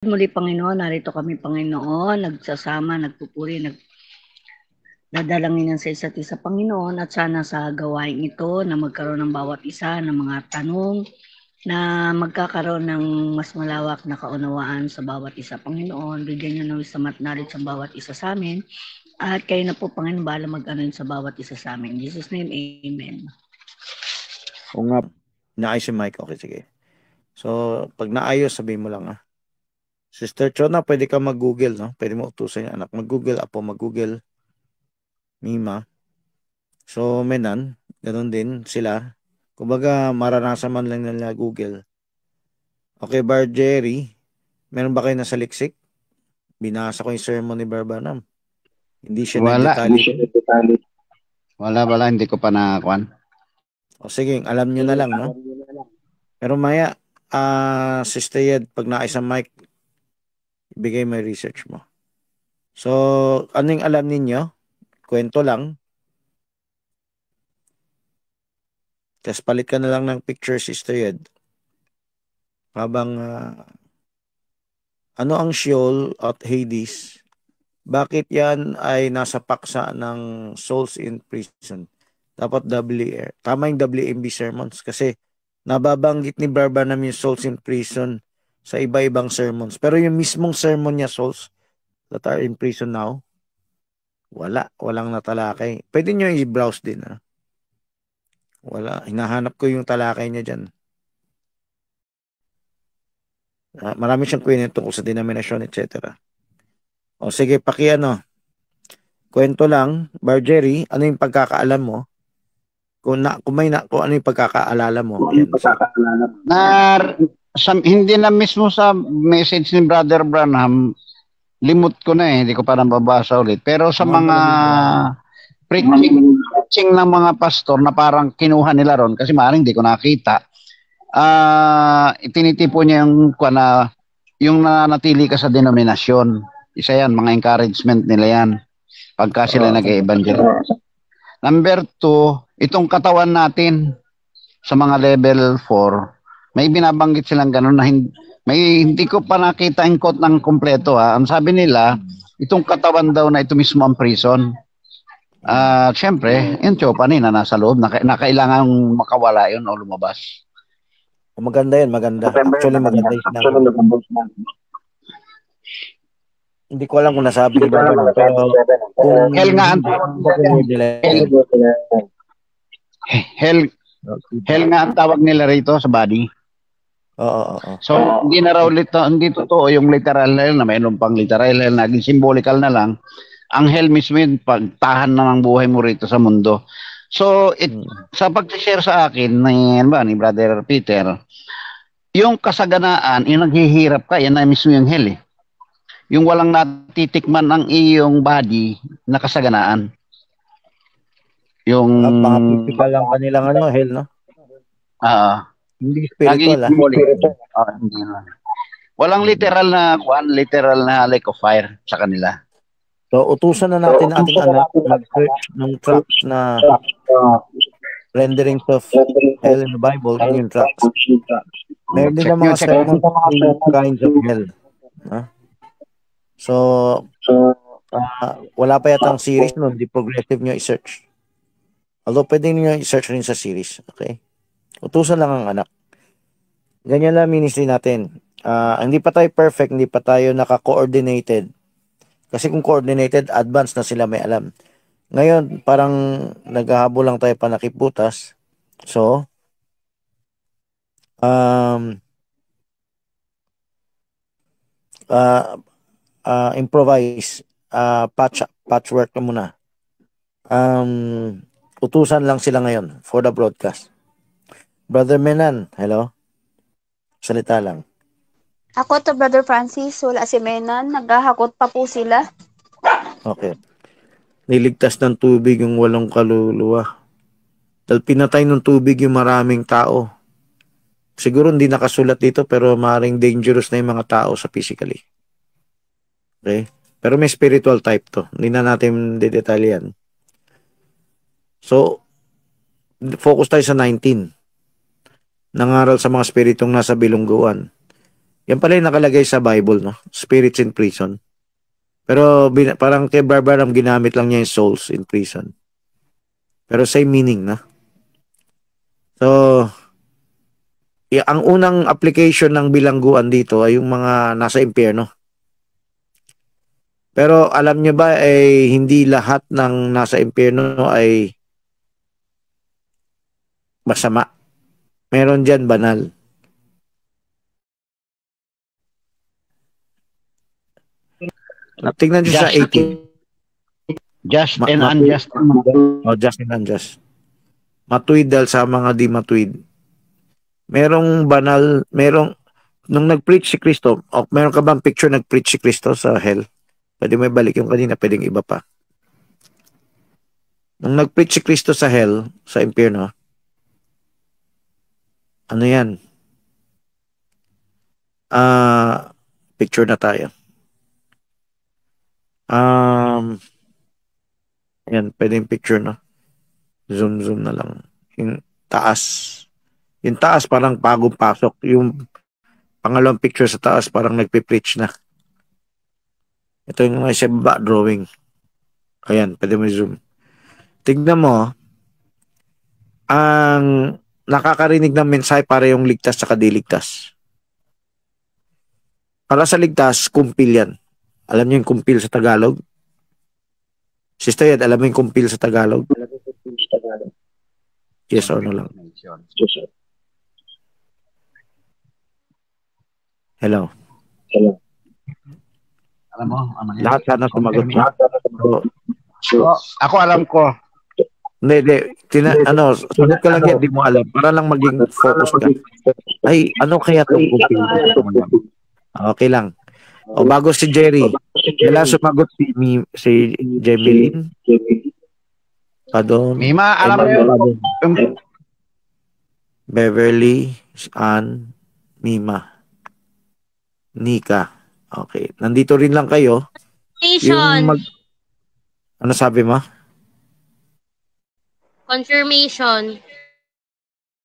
Muli, Panginoon, narito kami, Panginoon, nagsasama, nagpupuri, dadalangin sa isa't isa, Panginoon, at sana sa gawain ito na magkaroon ng bawat isa ng mga tanong na magkakaroon ng mas malawak na kaunawaan sa bawat isa, Panginoon. Bigyan niyo ng wisdom at knowledge sa bawat isa sa amin. At kayo na po, Panginoon, bahala mag-anon sa bawat isa sa amin. In Jesus' name, Amen. O nga, naayos yung mic. Okay, sige. So, pag naayos, sabihin mo lang Sister Chona, pwede ka mag-google, no? Pwede mo utusan yung anak. Mag-google, apo, mag-google. Mima. So, menan, ganun din sila. Kumbaga, maranasan man lang nila Google. Okay, Bar Jerry, meron ba kayo nasa liksik? Binasa ko yung sermon ni Barbanam. Hindi siya nagdetalye. Wala, hindi ko pa nakakuan. O sige, alam nyo na lang, no? Pero maya, Sister Yed, pag naayos ang mic, ibigay mo yung research mo. So, ano yung alam ninyo? Kwento lang. Tapos palit ka na lang ng picture, Sister Yed. Habang, ano ang Sheol at Hades? Bakit yan ay nasa paksa ng Souls in Prison? Dapat WR. Tama yung WMB sermons kasi nababanggit ni Barbanam yung Souls in Prison sa iba-ibang sermons. Pero yung mismong sermon niya, Souls that are in prison now, walang natalakay. Pwede nyo i-browse din. Wala. Hinahanap ko yung talakay niya dyan. Marami siyang kwento tungkol sa denominasyon, etc. O sige, kwento lang, Bar Jerry, ano yung pagkakaalam mo? Kung ano yung pagkakaalala mo? Hindi na mismo sa message ni Brother Branham, limot ko na hindi ko pa nababasa ulit. Pero sa mga preaching ng mga pastor na parang kinuha nila ron, kasi maaaring hindi ko nakita, itinitipo niya yung nananatili ka sa denominasyon. Isa yan, mga encouragement nila yan. Pagka sila nag-evangelize. Number 2, itong katawan natin sa mga level 4, may binabanggit silang ganun na hindi ko pa nakita yung quote ng kompleto. Ang sabi nila, itong katawan daw na ito mismo ang prison. Siyempre, yung chopanin na nasa loob, na kailangan makawala yun o lumabas. Maganda yan, maganda. Actually, maganda yun. Hindi ko alam kung nasabi ni Barbara, pero kung hell nga ang tawag nila rito sa body. Oo. So, hindi totoo yung literal hell na mayroon pang literal hell, naging symbolical na lang. Ang hell mismo yun, pagtahan na ng buhay mo rito sa mundo. So, sa pag-share sa akin ni Brother Peter, yung kasaganaan, yung naghihirap ka, yan na mismo yung hell . Yung walang natitikman ang iyong body na kasaganaan. Yung mga physical lang kanilang hell, no? Hindi spiritual, hindi na. Walang literal na lake of fire sa kanila. So, utusan na natin ating anak mag-search ng tracts na renderings of hell in the Bible, yung tracts. Meron din mga sermons kinds of hell. So, wala pa yatang series nun, di progressive nyo i-search. Although, pwede nyo i-search rin sa series. Okay? Utusan lang ang anak. Ganyan lang ministry natin. Hindi pa tayo perfect, hindi pa tayo naka-coordinated. Kasi kung coordinated, advanced na sila may alam. Ngayon, parang naghahabol lang tayo panakiputas. So, improvise, patchwork ka muna. Utusan lang sila ngayon for the broadcast. Brother Menan, hello? Salita lang. Ako to Brother Francis, wala si Menan, naghahakot pa po sila. Okay. Niligtas ng tubig yung walong kaluluwa. Dahil pinatay ng tubig yung maraming tao. Siguro hindi nakasulat dito pero maring dangerous na yung mga tao sa physically. Okay? Pero may spiritual type to. Hindi na natin didetalyan. So, focus tayo sa 19. Nangaral sa mga spiritong nasa bilungguan. Yan pala yung nakalagay sa Bible, no? Spirits in prison. Pero parang kay Barbaram ginamit lang niya yung souls in prison. Pero same meaning, na. So, ang unang application ng bilangguan dito ay yung mga nasa impyerno. Pero alam niyo ba, hindi lahat ng nasa impyerno ay masama. Meron dyan banal. Tingnan niyo sa 18. Just and unjust. Just and unjust. Matuwid dahil sa mga di matuwid. Merong banal, nung nag-preach si Kristo, meron ka bang picture nag-preach si Kristo sa hell? Pwede mo ibalik yung kanina, pwedeng iba pa. Nung nag-preach si Kristo sa hell, sa impyerno, ano yan? Picture na tayo. Yan, pwedeng picture na. Zoom na lang. Yung taas. Yung taas parang bagong pasok. Yung pangalawang picture sa taas parang nagpipreach na. Ito yung nasa baba drawing. Ayan, pwede mo zoom. Tignan mo, ang nakakarinig ng mensahe para yung ligtas sa kadiligtas. Para sa ligtas, kumpil yan. Alam niyo yung kumpil sa Tagalog? Sister Yad, alam mo yung kumpil sa Tagalog? Yes or no lang? Hello? Alam mo? Lahat sana sumagot. Ako alam ko. Hindi. Sunod ka lang yan, di mo alam. Para lang maging focus ka. Ay, ano kaya itong kumpil? Okay lang. O bago si Jerry, kailan sumagot si Jemeline? Padon. Mima, alam mo yun. Beverly, Ann, Mima, Nika. Okay. Nandito rin lang kayo. Ano sabi mo? Confirmation.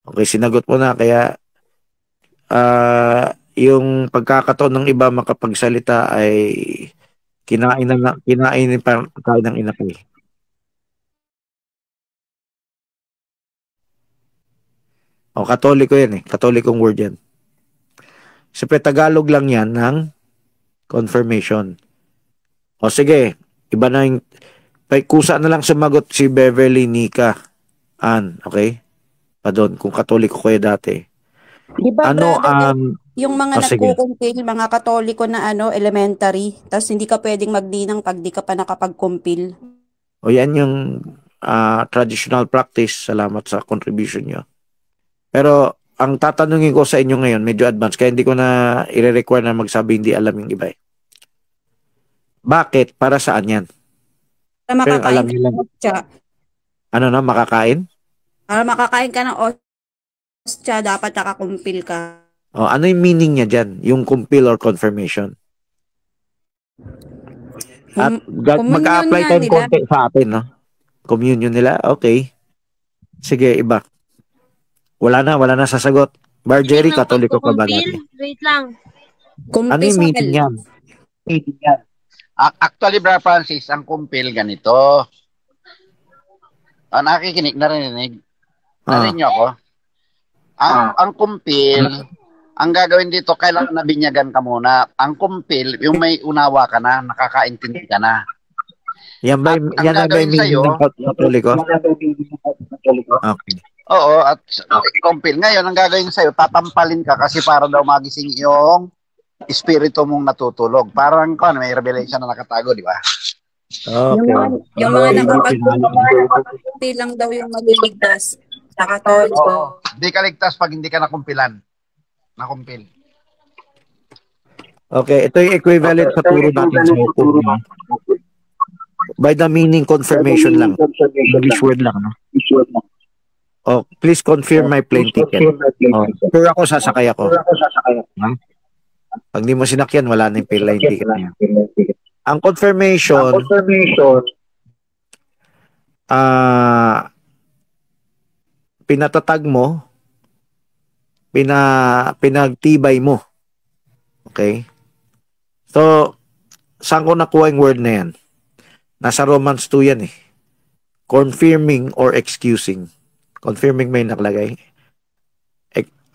Okay, sinagot mo na. Kaya yung pagkakataon ng iba makapagsalita ay kinain ng inakay. O, Katoliko yan eh. Katolikong word yan. Siyempre, Tagalog lang yan ng confirmation. O, sige. Iba na yung... Kusa na lang sumagot si Beverly, Nika, Ann. Okay? Padon, kung Katoliko kayo dati. Di ba, brother, yung mga sige. nagkukumpil, mga Katoliko na elementary, tapos hindi ka pwedeng magdinang pag di ka pa nakapagkumpil. O, yan yung traditional practice. Salamat sa contribution nyo. Pero, ang tatanungin ko sa inyo ngayon, medyo advanced, kaya hindi ko na i-require na magsabi hindi alam yung iba. Bakit? Para saan yan? Para makakain ka ng ostya. Ano na, makakain? Para makakain ka ng ostya, dapat nakakumpil ka. O, ano yung meaning niya dyan? Yung kumpil or confirmation? At mag-a-apply tayong konti sa atin, no? Communion nila? Okay. Sige, iba. Wala na sasagot. Jerry, Katoliko ka ba dati? Wait lang. Ano yung meaning yan? Actually, Brother Francis, ang kumpil ganito. Nakikinig, narinig. Narinig niyo ako? Ang kumpil, ang gagawin dito, kailangan nabinyagan ka muna. Ang kumpil, yung may unawa ka na, nakakaintindi ka na. Yan ba yung meaning ng Katoliko? Okay. Oo, at kumpil. Ngayon, ang gagawin sa'yo, tatampalin ka kasi para daw magising yung espiritu mong natutulog. Parang may revelation na nakatago, di ba? Okay. Yung mga nakapagkumpil lang daw yung maliligtas sa Katoliko. Hindi ka ligtas pag hindi ka nakumpilan. Nakumpil. Okay, ito yung equivalent sa turo natin sa YouTube. By the meaning, confirmation lang. English word lang, no? Oh, please confirm my plane ticket. Oh, sure ako, sasakay ako. Pag di mo sinakyan, wala na yung plane ticket niya. Ang confirmation, pinatatag mo, pinagtibay mo Okay? So, saan ko nakuha yung word na yan? Nasa Romans 2 yan eh. Confirming or excusing. Confirming may nakalagay.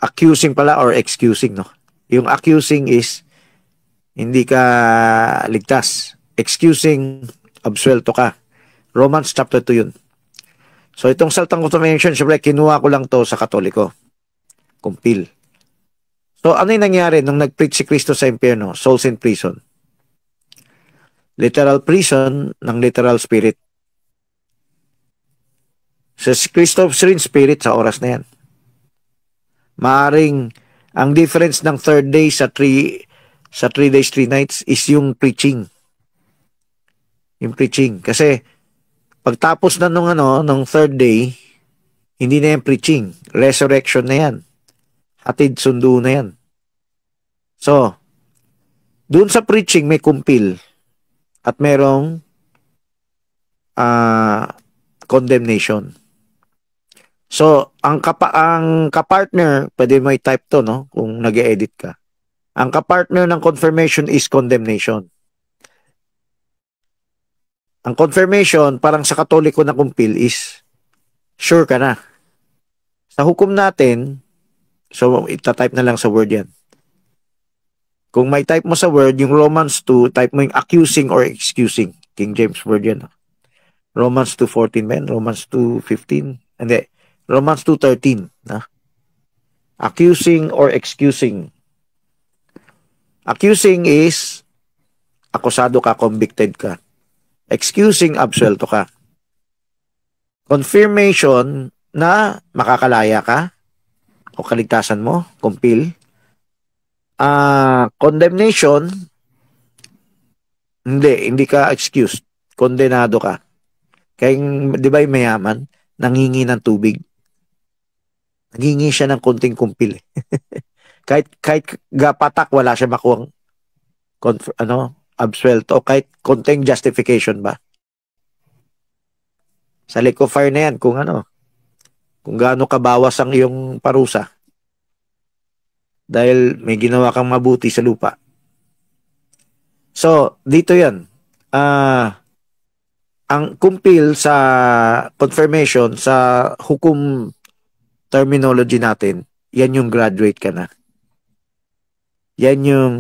Accusing pala or excusing, no? Yung accusing is hindi ka ligtas. Excusing, absuelto ka. Romans chapter 2 yun. So itong salitang confirmation, syempre kinuha ko lang to sa Katoliko. Kumpil. So ano yung nangyari nung nag-preach si Kristo sa impyerno? Souls in prison. Literal prison ng literal spirit. So si Kristo rin spirit sa oras na yan. Maaring ang difference ng third day sa 3 days, 3 nights is yung preaching. Yung preaching. Kasi pagtapos na nung third day, hindi na yan preaching. Resurrection na yan. Hatid sundo na yan. So, doon sa preaching may kumpil at merong condemnation. So, ang kapartner, pwede mo i-type to, no? Kung nag-edit ka. Ang kapartner ng confirmation is condemnation. Ang confirmation, parang sa Katoliko na kumpil is sure ka na. Sa hukom natin, so ita-type na lang sa word yan. Kung may type mo sa word, yung Romans 2, type mo yung accusing or excusing. King James word yan. Romans 2:14 men, Romans 2:15. Hindi. Romans 2:13, na? Accusing or excusing. Accusing is akusado ka, convicted ka. Excusing, absuelto ka. Confirmation na makakalaya ka o kaligtasan mo, kumpil. Condemnation, hindi ka excused. Kondenado ka. Kaya, di ba yung mayaman, nangingi ng tubig. Naghingi siya ng konting kumpil. kahit gapatak, wala siya makuhang absuelto o kahit konting justification ba. Sa lake of fire na yan, kung gaano kabawas ang iyong parusa. Dahil may ginawa kang mabuti sa lupa. So, dito yan. Ang kumpil sa confirmation, sa hukom terminology natin, yan yung graduate ka na. Yan yung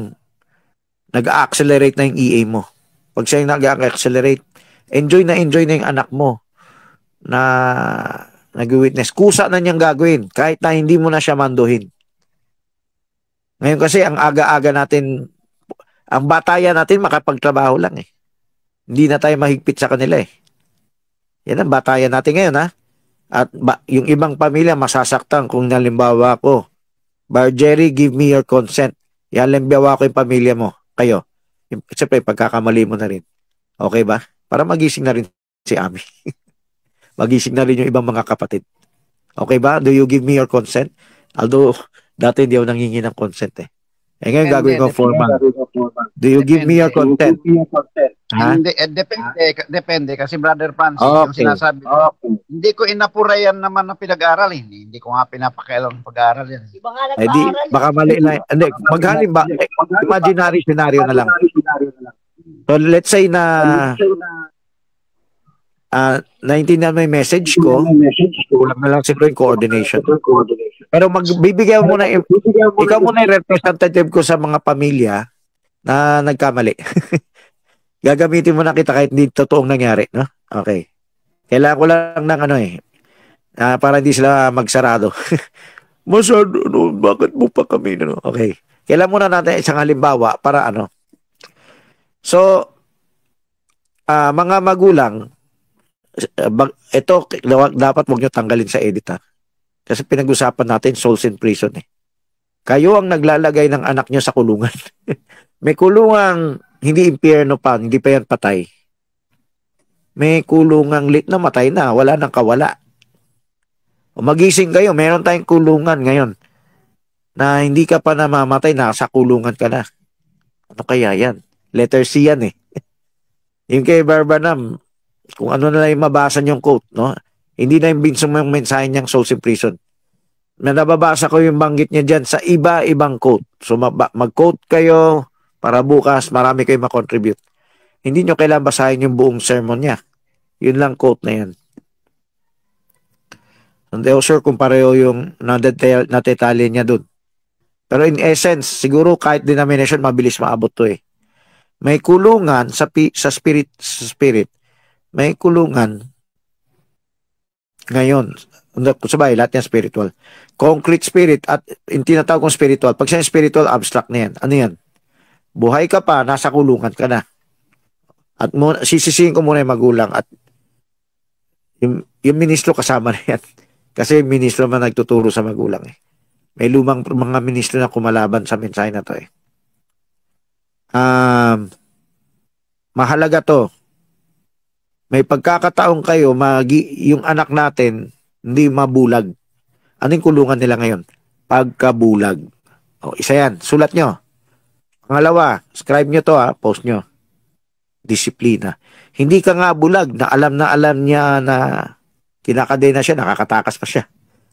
nag-accelerate na yung EA mo. Pag siya yung nag-accelerate, enjoy na yung anak mo na nag-witness. Kusa na niyang gagawin kahit na hindi mo na siya manduhin. Ngayon kasi ang aga-aga natin, ang batayan natin makapagtrabaho lang eh. Hindi na tayo mahigpit sa kanila eh. Yan ang batayan natin ngayon ha. At yung ibang pamilya masasaktan kung nalimbawa ko, Jerry, give me your consent. Yan, limbawa ko yung pamilya mo. Kayo. Siyempre, pagkakamali mo na rin. Okay ba? Para magising na rin si Ami. Magising na rin yung ibang mga kapatid. Okay ba? Do you give me your consent? Although, dati hindi ako nangingi ng consent eh. Ngayon gagawin ko formal. Do you give me your consent? Ha? Hindi, depende kasi Brother Francis, yung sinasabi ko, hindi ko inapura yan naman na pinag-aaral. Hindi ko nga pinapakialam ng pag-aaral yan. Di, baka mali na. Hindi, maghalim ba? Imaginary scenario na lang. So let's say na naintindihan mo yung message ko, kulang na lang siguro yung coordination. Pero magbibigay mo na, ikaw muna yung representative ko sa mga pamilya na nagkamali. Gagamitin mo na kita kahit hindi totoong nangyari, no? Okay. Kailangan ko lang ng para hindi sila magsarado. Masyado, bakit mo pa kami, no? Okay. Kailangan muna natin isang halimbawa para So, mga magulang, ito, dapat huwag nyo tanggalin sa edit, ha? Kasi pinag-usapan natin, souls in prison, eh. Kayo ang naglalagay ng anak nyo sa kulungan. May kulungang hindi impyerno pa, hindi pa yan patay. May kulungang lit na matay na, wala nang kawala. O magising kayo, meron tayong kulungan ngayon na hindi ka pa namamatay, nasa kulungan ka na. Ano kaya yan? Letter C yan eh. Yung kay Barbanam, kung ano na lang yung mabasa niyong quote, no? Hindi na yung binsong yung mensahe niyang souls in prison. may nababasa ko yung banggit niya dyan sa iba-ibang quote. So mag-quote kayo para bukas marami kayo makontribute. Hindi nyo kailangan basahin yung buong sermon niya. Yun lang quote na yan. Hindi ako sure kung pareho yung natetali niya dun. Pero in essence, siguro kahit denomination, mabilis maabot to eh. May kulungan sa spirit. May kulungan ngayon. Sabay, lahat yan spiritual. Concrete spirit at yung tinatawag kong spiritual. Pag siya spiritual, abstract na yan. Ano yan? Buhay ka pa, nasa kulungan ka na. At sisisihin ko muna yung magulang at yung ministro kasama na yan. Kasi ministro man nagtuturo sa magulang eh. May lumang mga ministro na kumalaban sa mensahe na to eh. Mahalaga to. May pagkakataong kayo, yung anak natin, hindi mabulag. Anong kulungan nila ngayon? Pagkabulag. O, isa yan. Sulat nyo. Pangalawa, scribe nyo to post nyo. Disiplina. Hindi ka nga bulag na alam niya na kinakadena siya, nakakatakas pa siya.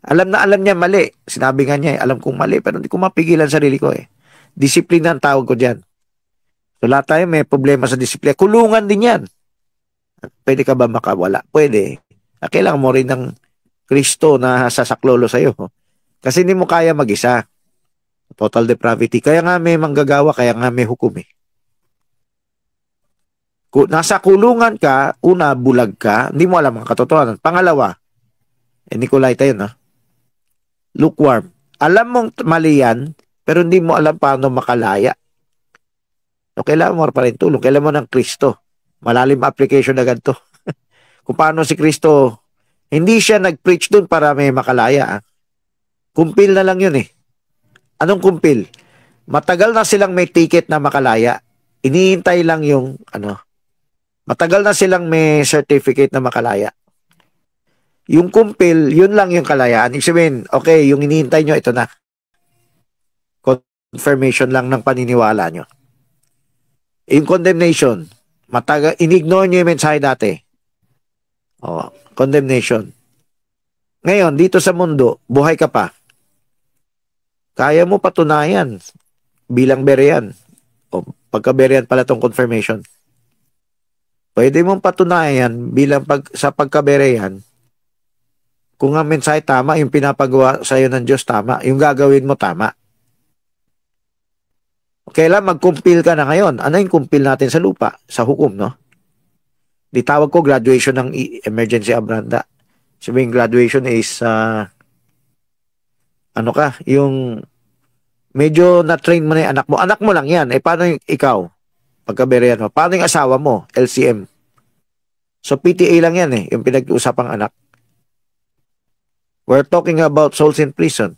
Alam na alam niya mali. Sinabi nga niya, alam kong mali, pero hindi ko mapigilan sarili ko eh. Disiplina ang tawag ko dyan. So lahat tayo may problema sa disiplina. Kulungan din yan. Pwede ka ba makawala? Pwede. Kailangan mo rin ng Kristo na sasaklolo sa'yo. Kasi hindi mo kaya mag-isa. Total depravity. Kaya nga may manggagawa, kaya nga may hukom eh. Kung nasa kulungan ka, una, bulag ka, hindi mo alam ang katotohanan. Pangalawa, Nicolaita yun lukewarm. Alam mong mali yan, pero hindi mo alam paano makalaya. So, kailangan mo pa rin tulong. Kailangan mo ng Kristo. Malalim application agad to. Kung paano si Kristo, hindi siya nag-preach dun para may makalaya. Kumpil na lang yun eh. Anong kumpil? Matagal na silang may ticket na makalaya. Iniintay lang yung matagal na silang may certificate na makalaya. Yung kumpil, yun lang yung kalayaan. Ibig sabihin, okay, yung iniintay nyo, ito na. Confirmation lang ng paniniwala nyo. Yung condemnation, inignore nyo yung mensahe dati. Condemnation. Ngayon, dito sa mundo, buhay ka pa. Kaya mo patunayan bilang berean. Pagka-berean pala tong confirmation. Pwede mong patunayan bilang sa pagka-berean kung ang mensahe tama, yung pinapagawa sa'yo ng Diyos tama, yung gagawin mo tama. Kailan mag-compile ka na ngayon? Ano yung compile natin sa lupa? Sa hukom, no? Di tawag ko graduation ng emergency abranda. Sabihin graduation is yung medyo na-train mo na yung anak mo. Anak mo lang yan. Paano yung ikaw? Pagkaberean mo. Paano yung asawa mo? LCM. So PTA lang yan yung pinag-uusapang anak. We're talking about souls in prison.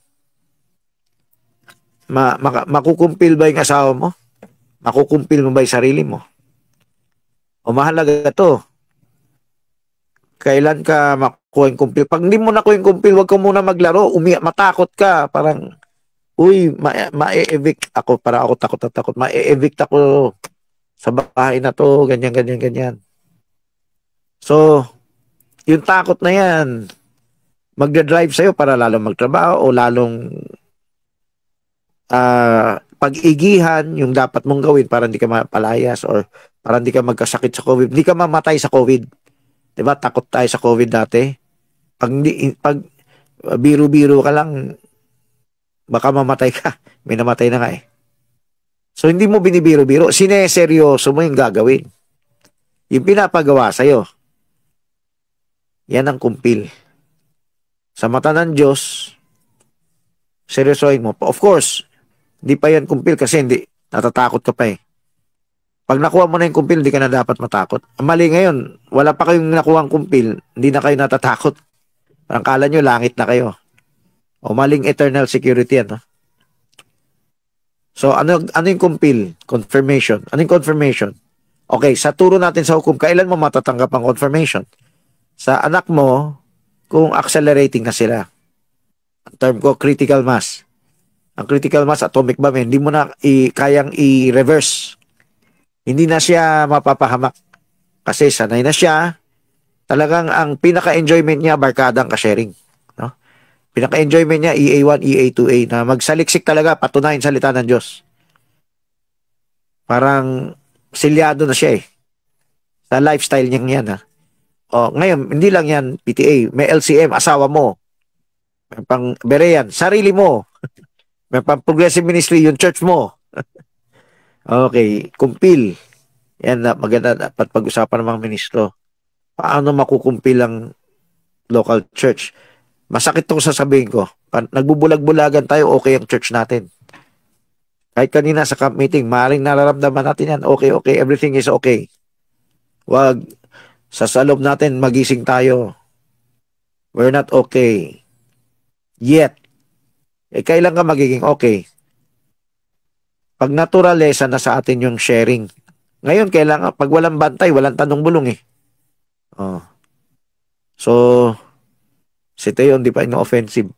Makukumpil ba yung asawa mo? Makukumpil mo ba yung sarili mo? O mahalaga to. Kailan ka makuha yung kumpil? Pag hindi mo nakuha yung kumpil, huwag ka muna maglaro. Matakot ka. Parang, ma-evict ako. Para ako takot. Ma-evict ako sa bahay na to. Ganyan. So, yung takot na yan, magdadrive sa'yo para lalong magtrabaho o lalong pag-igihan yung dapat mong gawin para hindi ka mapalayas or para hindi ka magkasakit sa COVID. Hindi ka mamatay sa COVID. Diba? Takot tayo sa COVID dati. Pag biro-biro ka lang, baka mamatay ka. May namatay na nga So, hindi mo binibiro-biro. Sineseryoso mo yung gagawin. Yung pinapagawa sa'yo. Yan ang kumpil. Sa mata ng Diyos, seryosohin mo. Of course, hindi pa yan kumpil kasi hindi. Natatakot ka pa Pag nakuha mo na yung kumpil, hindi ka na dapat matakot. Ang mali ngayon, wala pa kayong nakuha ang kumpil, hindi na kayo natatakot. Parang kala nyo, langit na kayo. O maling eternal security yan. So, ano yung kumpil? Confirmation. Ano yung confirmation? Okay, sa turo natin sa hukom, kailan mo matatanggap ang confirmation? Sa anak mo, kung accelerating na sila. Ang term ko, critical mass. Ang critical mass, atomic bomb, hindi mo na kayang i-reverse. Hindi na siya mapapahamak. Kasi sanay na siya. Talagang ang pinaka-enjoyment niya, barkadang ka-sharing. No? Pinaka-enjoyment niya, EA1, EA2A, na magsaliksik talaga, patunayan salita ng Diyos. Parang silyado na siya eh. Sa lifestyle niya yan ha. O, ngayon, hindi lang yan PTA, may LCM, asawa mo. May pang Berean, sarili mo. May pang progressive ministry, yung church mo. Okay, kumpil. Yan na maganda dapat pag-usapan ng mga ministro. Paano makukumpil ang local church? Masakit itong sasabihin ko. Nagbubulag-bulagan tayo, okay ang church natin. Kahit kanina sa camp meeting, maaaring nararamdaman natin yan. Okay, everything is okay. Wag sa loob natin magising tayo. We're not okay. Yet. Kailan ka magiging okay? Pag naturalesa na sa atin yung sharing. Ngayon, kailangan, pag walang bantay, walang tanong bulong eh. Oh. So, si Teo, hindi pa ino-offensive.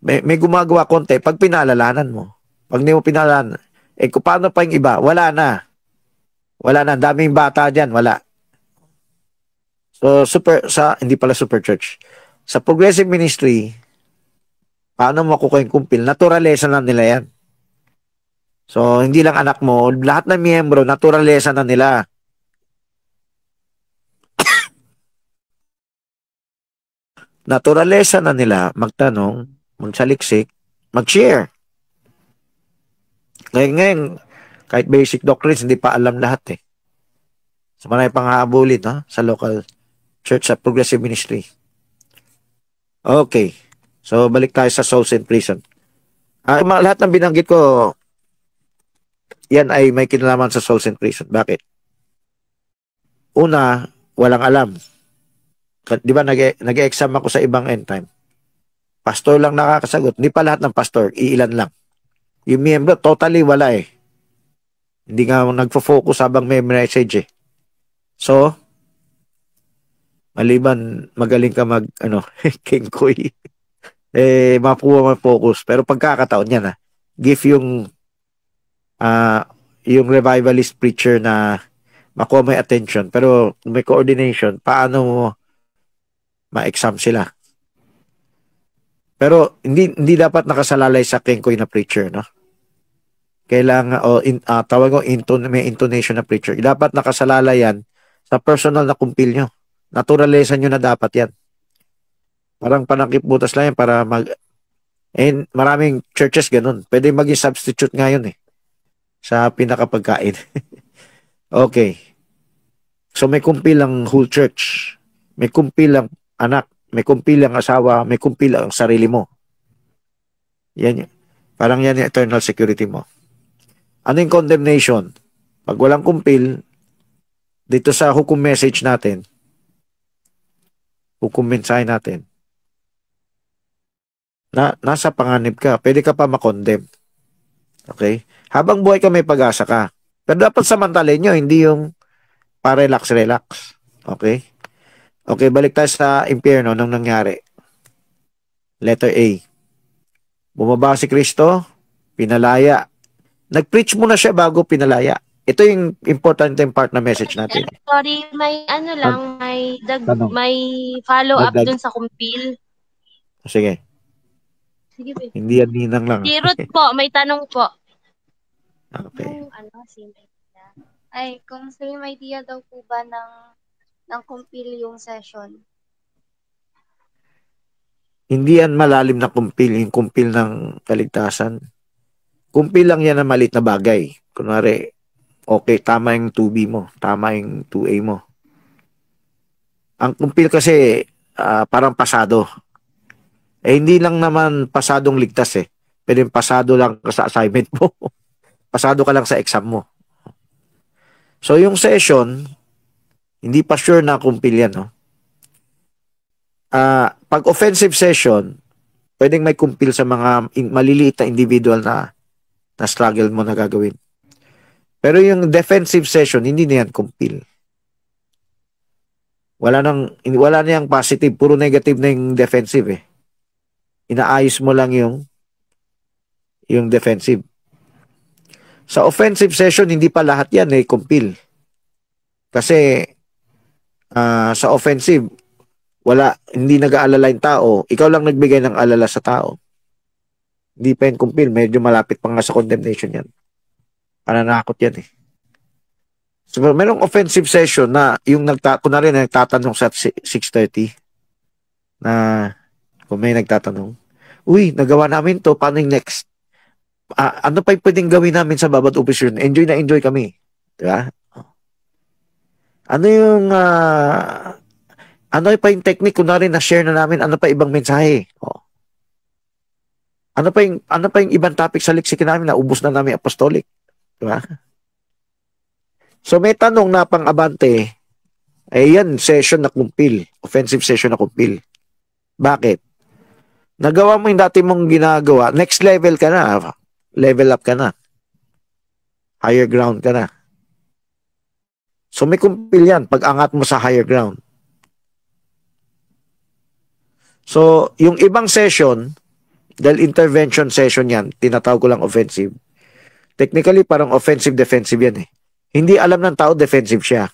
May gumagawa konti, pag pinalalanan mo. Pag hindi mo pinalalanan, kung paano pa yung iba? Wala na. Wala na. Daming bata dyan. Wala. So, hindi pala super church. Sa progressive ministry, paano makukuha yung kumpil? Naturalesa na nila yan. So, hindi lang anak mo, lahat ng miyembro, naturalesa na nila. Naturalesa na nila magtanong, magsaliksik, mag-share. Ngayon, kahit basic doctrines, hindi pa alam lahat eh. So, marami pang haabulin sa local church, sa progressive ministry. Okay. So, balik tayo sa souls in prison. Lahat ng binanggit ko, yan ay may kinalaman sa souls in prison. Bakit? Una, walang alam. Di ba nag-exam ako sa ibang end time? Pastor lang nakakasagot. Hindi pa lahat ng pastor, iilan lang. Yung miyembro, totally wala eh. Hindi nga nagfo-focus habang may message eh. So, maliban magaling ka King Koy, mapuha focus. Pero pagkakataon yan give yung revivalist preacher na makuha may attention. Pero may coordination, paano mo ma-exam sila? Pero hindi dapat nakasalalay sa King Koy na preacher, no? Kailangan, tawag ko, may intonation na preacher. Dapat nakasalalay yan sa personal na kumpil nyo. Naturalesa nyo na dapat yan. Parang panakip-butas lang yan para maraming churches ganun. Pwede maging substitute ngayon sa pinakapagkain. Okay. So may kumpil ang whole church. May kumpil ang anak. May kumpil ang asawa. May kumpil ang sarili mo. Yan. Parang yan yung eternal security mo. Ano yung condemnation? Pag walang kumpil, dito sa hukom message natin, hukom mensahe natin, nasa panganib ka, pwede ka pa makondem. Okay? Habang buhay ka, may pag-asa ka. Pero dapat samantalin nyo, hindi yung pa-relax-relax. Okay? Okay, balik tayo sa impyerno nung nangyari. Letter A. Bumaba si Kristo, pinalaya. Nag-preach muna siya bago pinalaya. Ito yung important part na message natin. Sorry, may may follow-up dun sa kumpil. Sige. Sige, babe. Hindi yan ninang lang. Si Ruth po, may tanong po. Okay. Kung same idea daw po ba ng kumpil yung session? Hindi yan malalim na kumpil, yung kumpil ng kaligtasan. Kumpil lang yan na maliit na bagay. Kunwari, okay, tama yung 2B mo, tama yung 2A mo. Ang kumpil kasi parang pasado. Hindi lang naman pasadong ligtas Pwede pasado lang ka sa assignment mo. Pasado ka lang sa exam mo. So yung session, hindi pa sure na kumpil yan. No? Pag offensive session, pwedeng may kumpil sa mga maliliit na individual na struggle mo na gagawin. Pero yung defensive session, hindi na yan kumpil. Wala na yung positive, puro negative na yung defensive Inaayos mo lang yung defensive. Sa offensive session, hindi pa lahat yan kumpil. Kasi sa offensive, hindi nag-aalala yung tao, ikaw lang nagbigay ng alala sa tao. Hindi pa yung kumpil, medyo malapit pa nga sa condemnation yan. Pananakot yan eh. So, merong offensive session na yung kunwari na nagtatanong sa 6:30 na kung may nagtatanong, uy, nagawa namin to, paano yung next? Ano pa yung pwedeng gawin namin sa bawat officer? Enjoy na enjoy kami. Diba? Ano yung ano pa yung technique kunwari na share na namin, ano pa ibang mensahe? Ano pa yung ibang topic sa leksika namin na ubos na namin apostolic? Diba? So may tanong na pang-abante, yan, session na kumpil. Offensive session na kumpil. Bakit? Nagawa mo yung dati mong ginagawa, next level ka na. Level up ka na. Higher ground ka na. So may kumpil yan pag angat mo sa higher ground. So yung ibang session, dahil intervention session yan, tinatawag ko lang offensive. Technically parang offensive-defensive yan eh. Hindi alam ng tao defensive siya.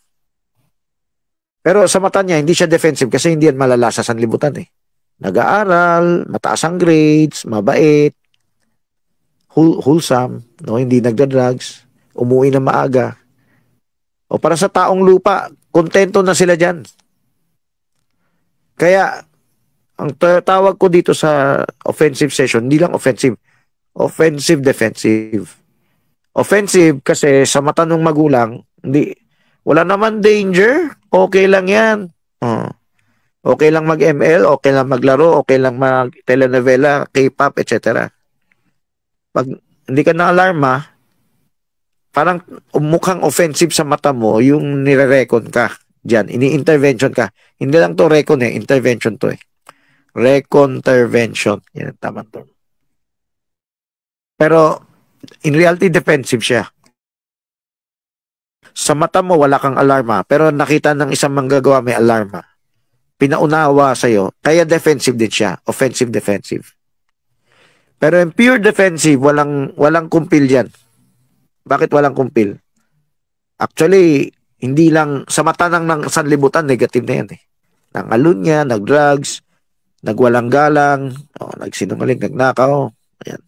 Pero sa mata niya, hindi siya defensive kasi hindi yan malala sa sanlibutan eh. Nag-aaral, mataas ang grades, mabait, wholesome, no? Hindi nagda-drugs, umuwi na maaga. O para sa taong lupa, kontento na sila dyan. Kaya, ang tawag ko dito sa offensive session, hindi lang offensive, offensive-defensive. Offensive kasi sa mata ng magulang, wala naman danger, okay lang yan. Okay lang mag-ML, okay lang maglaro, okay lang mag-telenovela, K-pop, etc. Pag hindi ka na-alarma, parang mukhang offensive sa mata mo yung nire-recon ka dyan, ini-intervention ka. Hindi lang to recon eh, intervention to eh. Recon-intervention. Yan ang tamang term. Pero, in reality, defensive siya. Sa mata mo, wala kang alarma. Pero nakita ng isang manggagawa may alarma. Pinaunawa sa'yo. Kaya defensive din siya. Offensive-defensive. Pero in pure defensive, walang kumpil yan. Bakit walang kumpil? Actually, hindi lang, sa mata ng sanlibutan, negative na yan eh. Nangalunya, nag-drugs, nagwalang galang, nagsinungaling, nagnakaw. Ayan.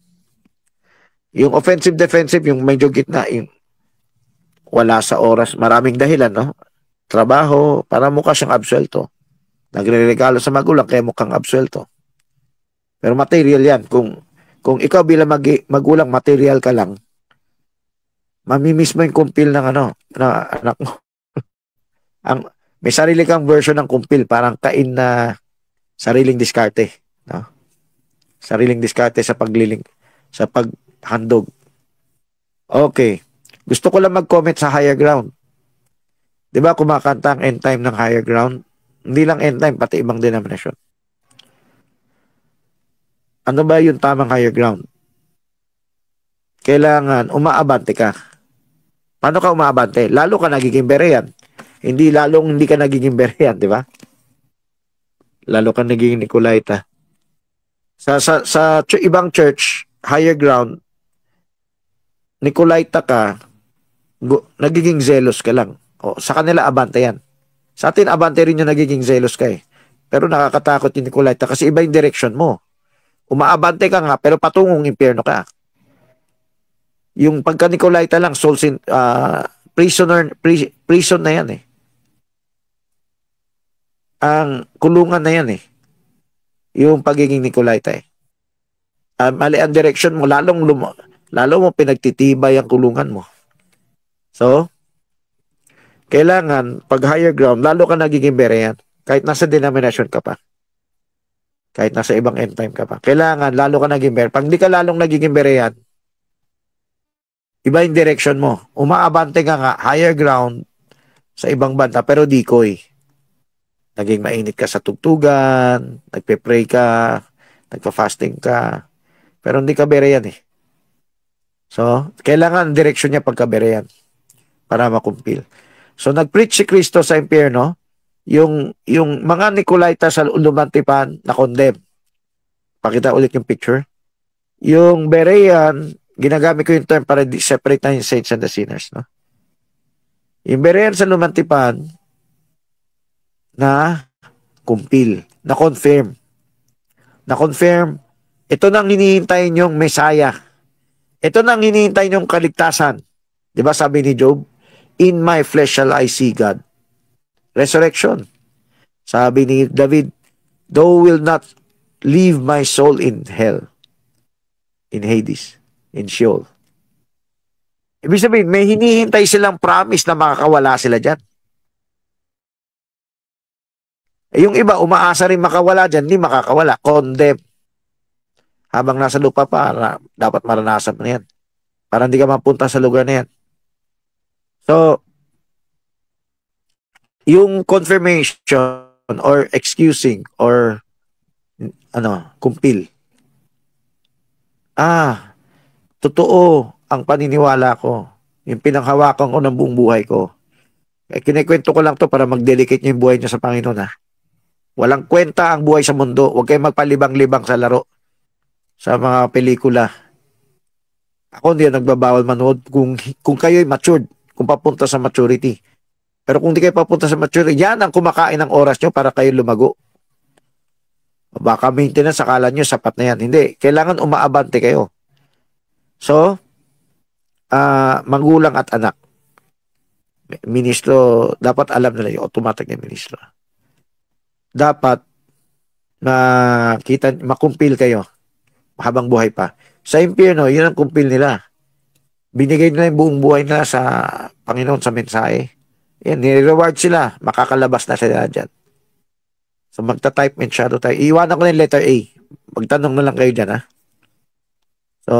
Yung offensive-defensive, yung medyo gitna, yung wala sa oras, maraming dahilan, no? Trabaho, para mukha siyang absuelto. Nagre-regalo sa magulang, kaya mukhang absuelto. Pero material yan. Kung ikaw bilang magulang, material ka lang, mamimiss mo yung kumpil ng na anak mo. May sarili kang version ng kumpil, parang kain na sariling diskarte. No? Sariling diskarte sa paghandog. Okay. Gusto ko lang mag-comment sa higher ground. Di ba kumakanta ang end time ng higher ground? Hindi lang end time, pati ibang denomination. Ano ba yung tamang higher ground? Kailangan umaabante ka. Paano ka umaabante? Lalo ka nagiging berean. Hindi ka nagiging berean, di ba? Lalo ka nagiging Nicolaita. Sa ibang church, higher ground, Nicolaita ka, nagiging zealous ka lang. Sa kanila, abante yan. Sa atin, abante rin yung nagiging zealous ka eh. Pero nakakatakot yung Nicolaita kasi iba yung direction mo. Umaabante ka nga, pero patungong impyerno ka. Yung pagka-Nicolaita lang, prison na yan eh. Ang kulungan na yan eh. Yung pagiging Nicolaita eh. Mali ang direction mo, lalo mo pinagtitibay ang kulungan mo. So, kailangan, pag higher ground, lalo ka nagiging berean. Kahit nasa denomination ka pa. Kahit nasa ibang end time ka pa. Kailangan, lalo ka naging berean. Pag di ka lalong nagiging berean, iba yung direction mo. Umaabante ka nga, higher ground, sa ibang banda, pero decoy. Naging mainit ka sa tugtugan, nagpe-pray ka, nagpa-fasting ka, pero hindi ka berean eh. So, kailangan direksyon niya pagka-berean para makumpil. So, nag-preach si Kristo sa impyerno, yung mga Nicolaita sa Lumantipan na condemn. Pakita ulit yung picture. Yung berean, ginagamit ko yung term para separate na yung saints and the sinners. No? Yung berean sa Lumantipan na kumpil. Na-confirm. Na-confirm. Ito nang hinihintay niyong Messiah. Ito nang hinihintay niyong kaligtasan. Di ba sabi ni Job? In my flesh shall I see God. Resurrection. Sabi ni David, thou will not leave my soul in hell, in Hades, in Sheol. Ibig sabihin, may hinihintay silang promise na makakawala sila dyan. Yung iba, umaasa rin makawala dyan, hindi makakawala. Condemn. Habang nasa lupa pa, dapat maranasan mo na yan. Para hindi ka mapunta sa lugar na yan. So, yung confirmation or excusing or kumpil. Totoo ang paniniwala ko. Yung pinanghawakan ko ng buong buhay ko. Kinikwento ko lang to para mag-delicate nyo yung buhay nyo sa Panginoon, ha. Walang kwenta ang buhay sa mundo. Huwag kayong magpalibang-libang sa laro. Sa mga pelikula. Ako hindi nagbabawal manood kung kayo'y matured. Kung papunta sa maturity. Pero kung di kayo papunta sa maturity, yan ang kumakain ng oras nyo para kayo lumago. Baka maintenance, akala nyo sapat na yan. Hindi. Kailangan umaabante kayo. So, magulang at anak. Ministro, dapat alam nila yung automatic na ministro. Dapat makumpil kayo habang buhay pa. Sa impyerno, yun ang kumpil nila. Binigay nila yung buong buhay nila sa Panginoon sa mensahe. Yan, nire-reward sila. Makakalabas na sila dyan. So, magta-type in shadow tayo. Iiwanan ko na yung letter A. Magtanong na lang kayo dyan, ha? So,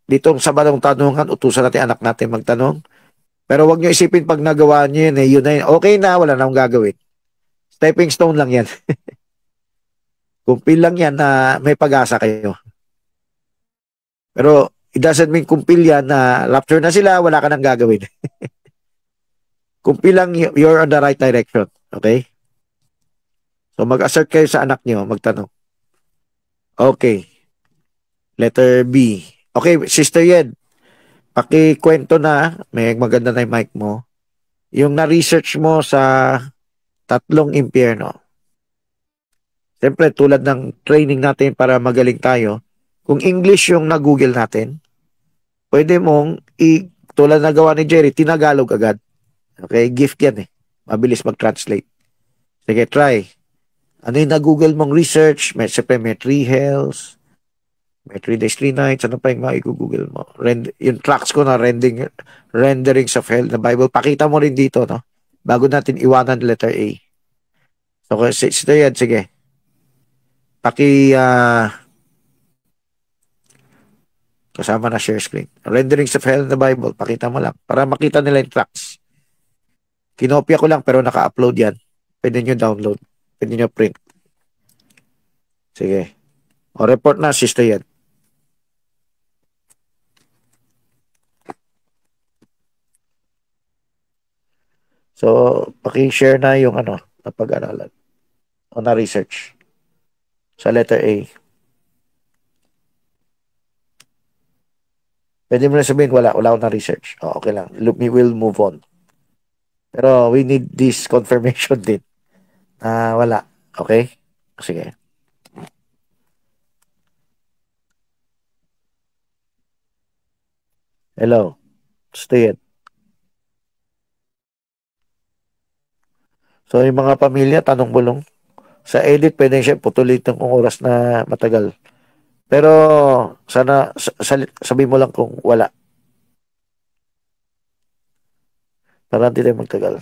ditong Sabadong Tanungan, utusan natin anak natin magtanong. Pero wag nyo isipin pag nagawa nyo yun, yun na yun. Okay na, wala na akong gagawin. Stepping stone lang yan. Kumpil lang yan na may pag-asa kayo. Pero it doesn't mean kumpil yan na rapture na sila, wala ka nang gagawin. Kumpil lang, you're on the right direction. Okay? So mag-assert kayo sa anak nyo, magtanong. Okay. Letter B. Okay, Sister Yed, pakikwento na, may maganda na yung mic mo, yung na-research mo sa 3 impyerno. Siyempre, tulad ng training natin para magaling tayo, kung English yung na-google natin, pwede mong, tulad na gawa ni Jerry, tinagalog agad. Okay, gift yan eh. Mabilis mag-translate. Sige, try. Ano yung na-google mong research? Siyempre, may 3 hells, may 3 days, 3 nights. Ano pa yung i-google mo? Yung tracks ko na renderings of hell na Bible. Pakita mo rin dito, no? Bago natin iwanan letter A. So, Sister Yed, sige. Kasama na share screen. Renderings of hell in the Bible. Pakita mo lang. Para makita nila yung tracks. Kinopya ko lang pero naka-upload yan. Pwede nyo download. Pwede nyo print. Sige. O report na, Sister Yed. So, paki-share na yung napag-aralan. O na-research. Sa letter A. Pwede mo na sabihin, wala akong na-research. O, okay lang. We will move on. Pero we need this confirmation din. Wala. Okay? Sige. Hello. Stay it. So, yung mga pamilya, tanong bulong. Sa edit, pwede siya putulitin kung oras na matagal. Pero, sana, sabi mo lang kung wala. Para hindi tayo magtagal.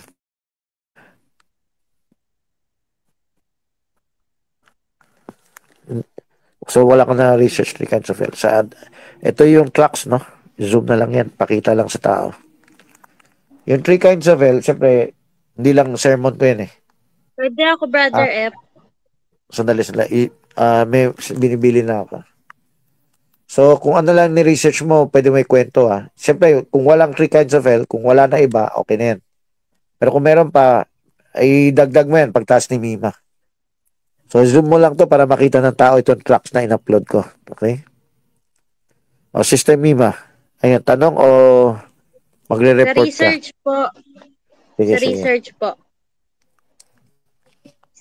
So, wala ka na research 3 kinds of hell. Ito yung tracks, no? Zoom na lang yan. Pakita lang sa tao. Yung 3 kinds of hell, siyempre, hindi lang sermon ko yan eh. Pwede ako, Brother F. Sandali. May binibili na ako. So, kung ano lang ni-research mo, pwede mo ikwento ha. Siyempre, kung walang 3 kinds of hell, kung wala na iba, okay na yan. Pero kung meron pa, ay dagdag mo yan pagtaas ni Mima. So, zoom mo lang to para makita ng tao itong tracks na in-upload ko. Okay? O, Sister Mima, ayun, tanong o magre-report ka? Sa research po. Sige, Sa research po.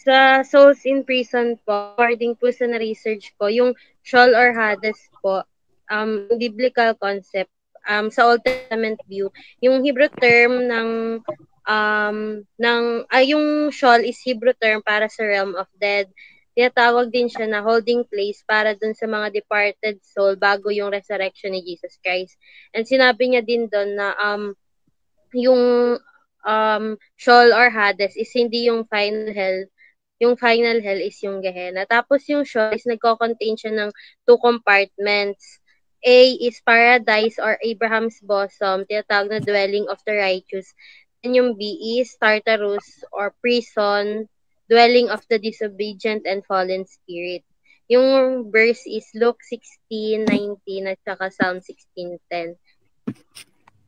Sa Souls in Prison po, according po sa na-research ko, yung Sheol or Hades po, biblical concept, sa Old Testament view, yung Hebrew term yung Sheol is Hebrew term para sa realm of dead. Tinatawag din siya na holding place para dun sa mga departed soul bago yung resurrection ni Jesus Christ. And sinabi niya din doon na yung Sheol or Hades is hindi yung final hell. Yung final hell is yung Gehenna. Tapos yung Sheol is nagko-contain siya ng two compartments. A is paradise or Abraham's bosom, tinatawag na dwelling of the righteous. And yung B is Tartarus or prison, dwelling of the disobedient and fallen spirit. Yung verse is Luke 16:19 at saka Psalm 16:10.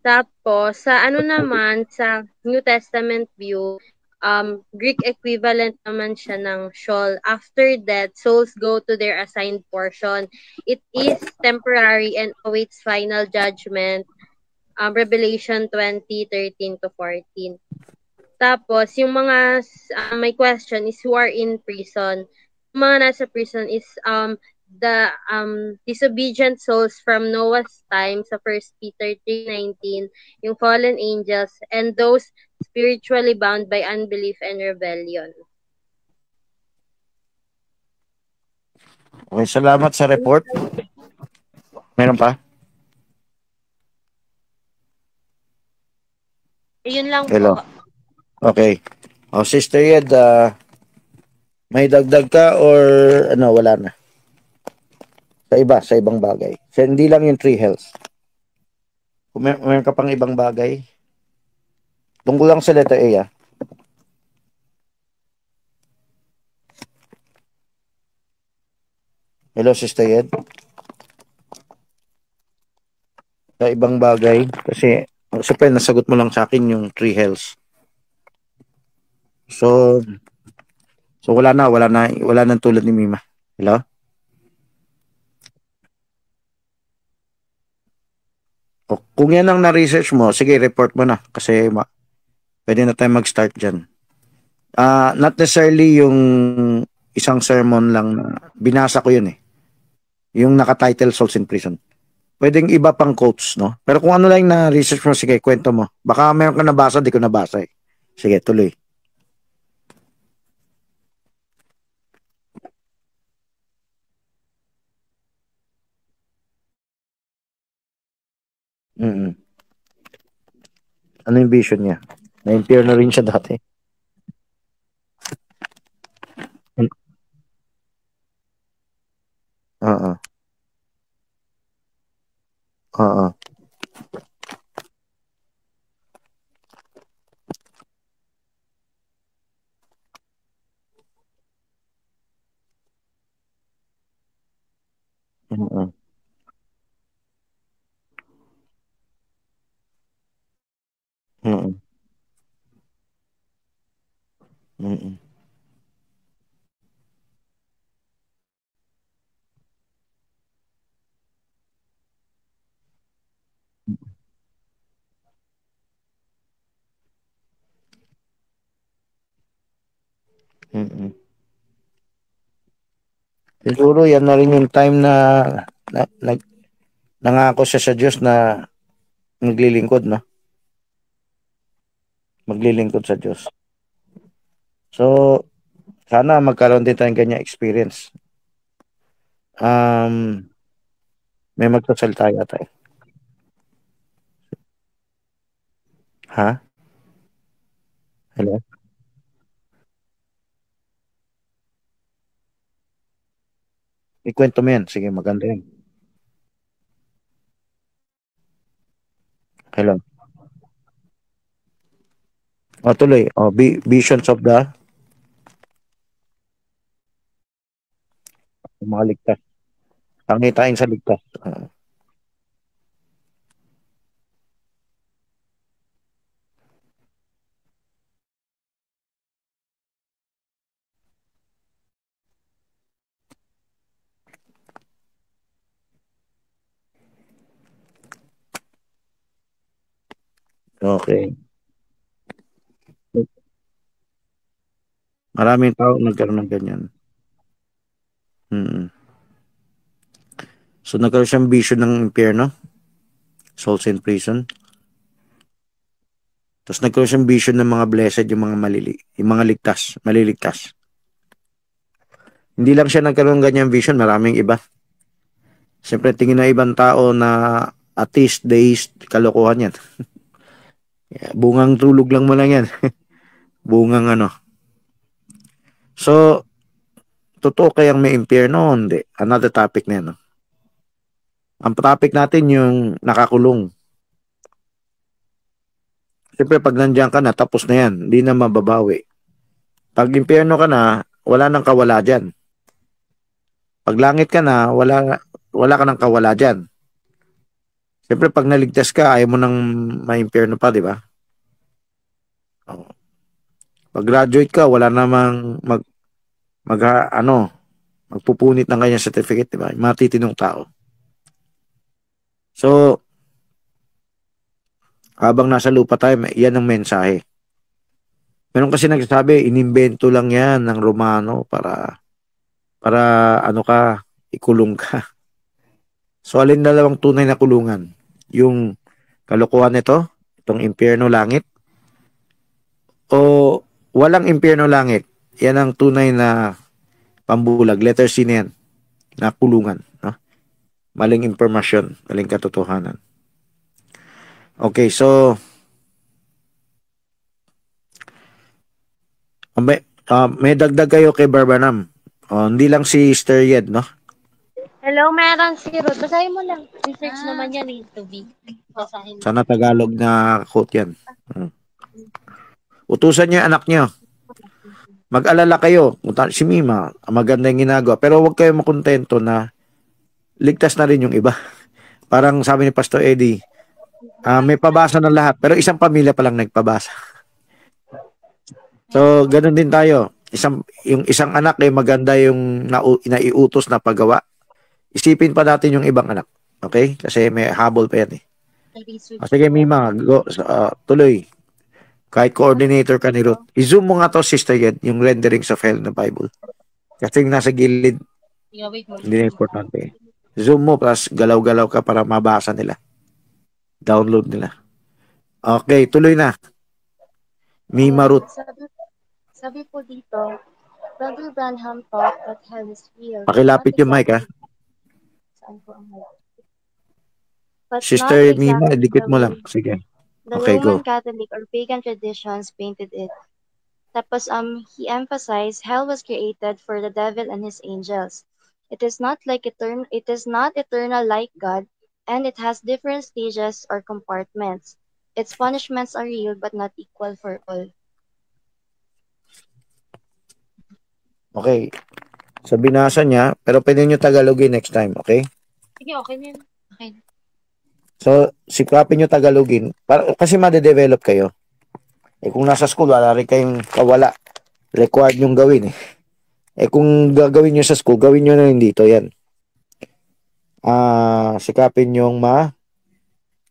Tapos, sa New Testament view, Greek equivalent naman siya ng Sheol. After death, souls go to their assigned portion. It is temporary and awaits final judgment. Revelation 20:13-14. Tapos, yung mga may question is who are in prison. Yung mga nasa prison is the disobedient souls from Noah's time sa 1 Peter 3:19, yung fallen angels, and those spiritually bound by unbelief and rebellion. Okay, salamat sa report. Meron pa? Yun lang Hello. po. Okay. Sister Yed, may dagdag ka or wala na? Sa ibang bagay. Hindi lang yung three health. Kung meron ka pang ibang bagay, tungkol lang sa letter A, Hello, Sister Yed. Sa ibang bagay, kasi nasagot mo lang sa akin yung three health. So wala nang tulad ni Mima. Hello? Kung yan ang na-research mo, sige, report mo na kasi pwede na tayo mag-start dyan. Not necessarily yung isang sermon lang na binasa ko yun yung naka-title Souls in Prison. Pwedeng iba pang quotes, no? Pero kung ano lang na-research mo, sige, kwento mo. Baka meron ka nabasa, di ko nabasa Sige, tuloy. Ano yung vision niya? Na-impure na rin siya dati. Oo. Oo. Oo. Oo. Oo. Oo. Siguro yan na rin yung time na nangako siya sa Diyos na maglilingkod, no? Maglilingkod sa Diyos. So, sana magkaroon din tayong ganyan experience. May magsasalita yata Ha? Hello? Ikwento mo yan. Sige, maganda yan. Hello? Tuloy. Visions of the mga ligtas. Pangitain sa ligtas. Okay. Maraming tao nagkaroon ng ganyan. So, nagkaroon siyang vision ng impyerno. Souls in prison. Tapos nagkaroon siyang vision ng mga blessed, yung mga yung mga maliligtas. Hindi lang siya nagkaroon ng ganyang vision, maraming iba. Siyempre, tingin na ibang tao na atheist, deist, kalokohan yan. Bungang tulog lang mo lang yan. Bungang ano. So, totoo kayang may impyerno? Hindi. Another topic na yan. No? Ang topic natin yung nakakulong. Siyempre, pag nandiyan ka na, tapos na yan. Hindi na mababawi. Pag impyerno ka na, wala nang kawala dyan. Pag langit ka na, wala ka nang kawala dyan. Siyempre, pag naligtas ka, ayaw mo nang ma-impyerno pa, di ba? Pag graduate ka, wala namang magpupunit ng kanyang certificate, di ba? Matitinong tao. So, habang nasa lupa tayo, yan ang mensahe. Meron kasi nagsasabi, inimbento lang yan ng Romano para ikulong ka. So, alin dalawang tunay na kulungan? Yung kalokohan nito, itong impyerno langit, o walang impyerno langit? Yan ang tunay na pambulag. Letter C na yan, na kulungan. No? Maling impormasyon, maling katotohanan. Okay, so may dagdag kayo kay Barbanam. Hindi lang si Sister Yed, no? Hello, meron si Ruth. Basahin mo lang. Research naman yan eh, to be. Basahin mo. Sana Tagalog na quote yan. Utusan niyo yung anak niyo. Mag-alala kayo. Si Mima, maganda yung ginagawa. Pero huwag kayo makontento na ligtas na rin yung iba. Parang sabi ni Pastor Eddie, may pabasa ng lahat. Pero isang pamilya pa lang nagpabasa. So, ganun din tayo. Yung isang anak maganda yung naiutos na paggawa. Isipin pa natin yung ibang anak. Okay? Kasi may habol pa yan eh. Sige, Mima, go, tuloy. Kahit coordinator ka ni Ruth. I-zoom mo nga to, Sister Yen, yung renderings of hell na Bible. Kasi nasa gilid, hindi na importante. Zoom mo, plus galaw-galaw ka para mabasa nila. Download nila. Okay, tuloy na. Mima Ruth. Sabi po dito, Brother Branham thought that hell is real. Pakilapit yung mic, ha? Saan po ang mic? But Sister not Mima, exactly dikit the mo way lang. Sige. the Okay, Roman go. Catholic or pagan traditions painted it. Tapos he emphasized hell was created for the devil and his angels. It is not eternal like God, and it has different stages or compartments. Its punishments are real but not equal for all. Okay. So, binasa niya, pero pwede nyo Tagalogin next time, okay? Sige, okay na yun. Okay. So, sikapin nyo Tagalogin. Kasi madedevelop kayo. Kung nasa school, wala rin kayong kawala. Required nyong gawin eh. Kung gagawin nyo sa school, gawin nyo na rin dito, yan. Sikapin nyong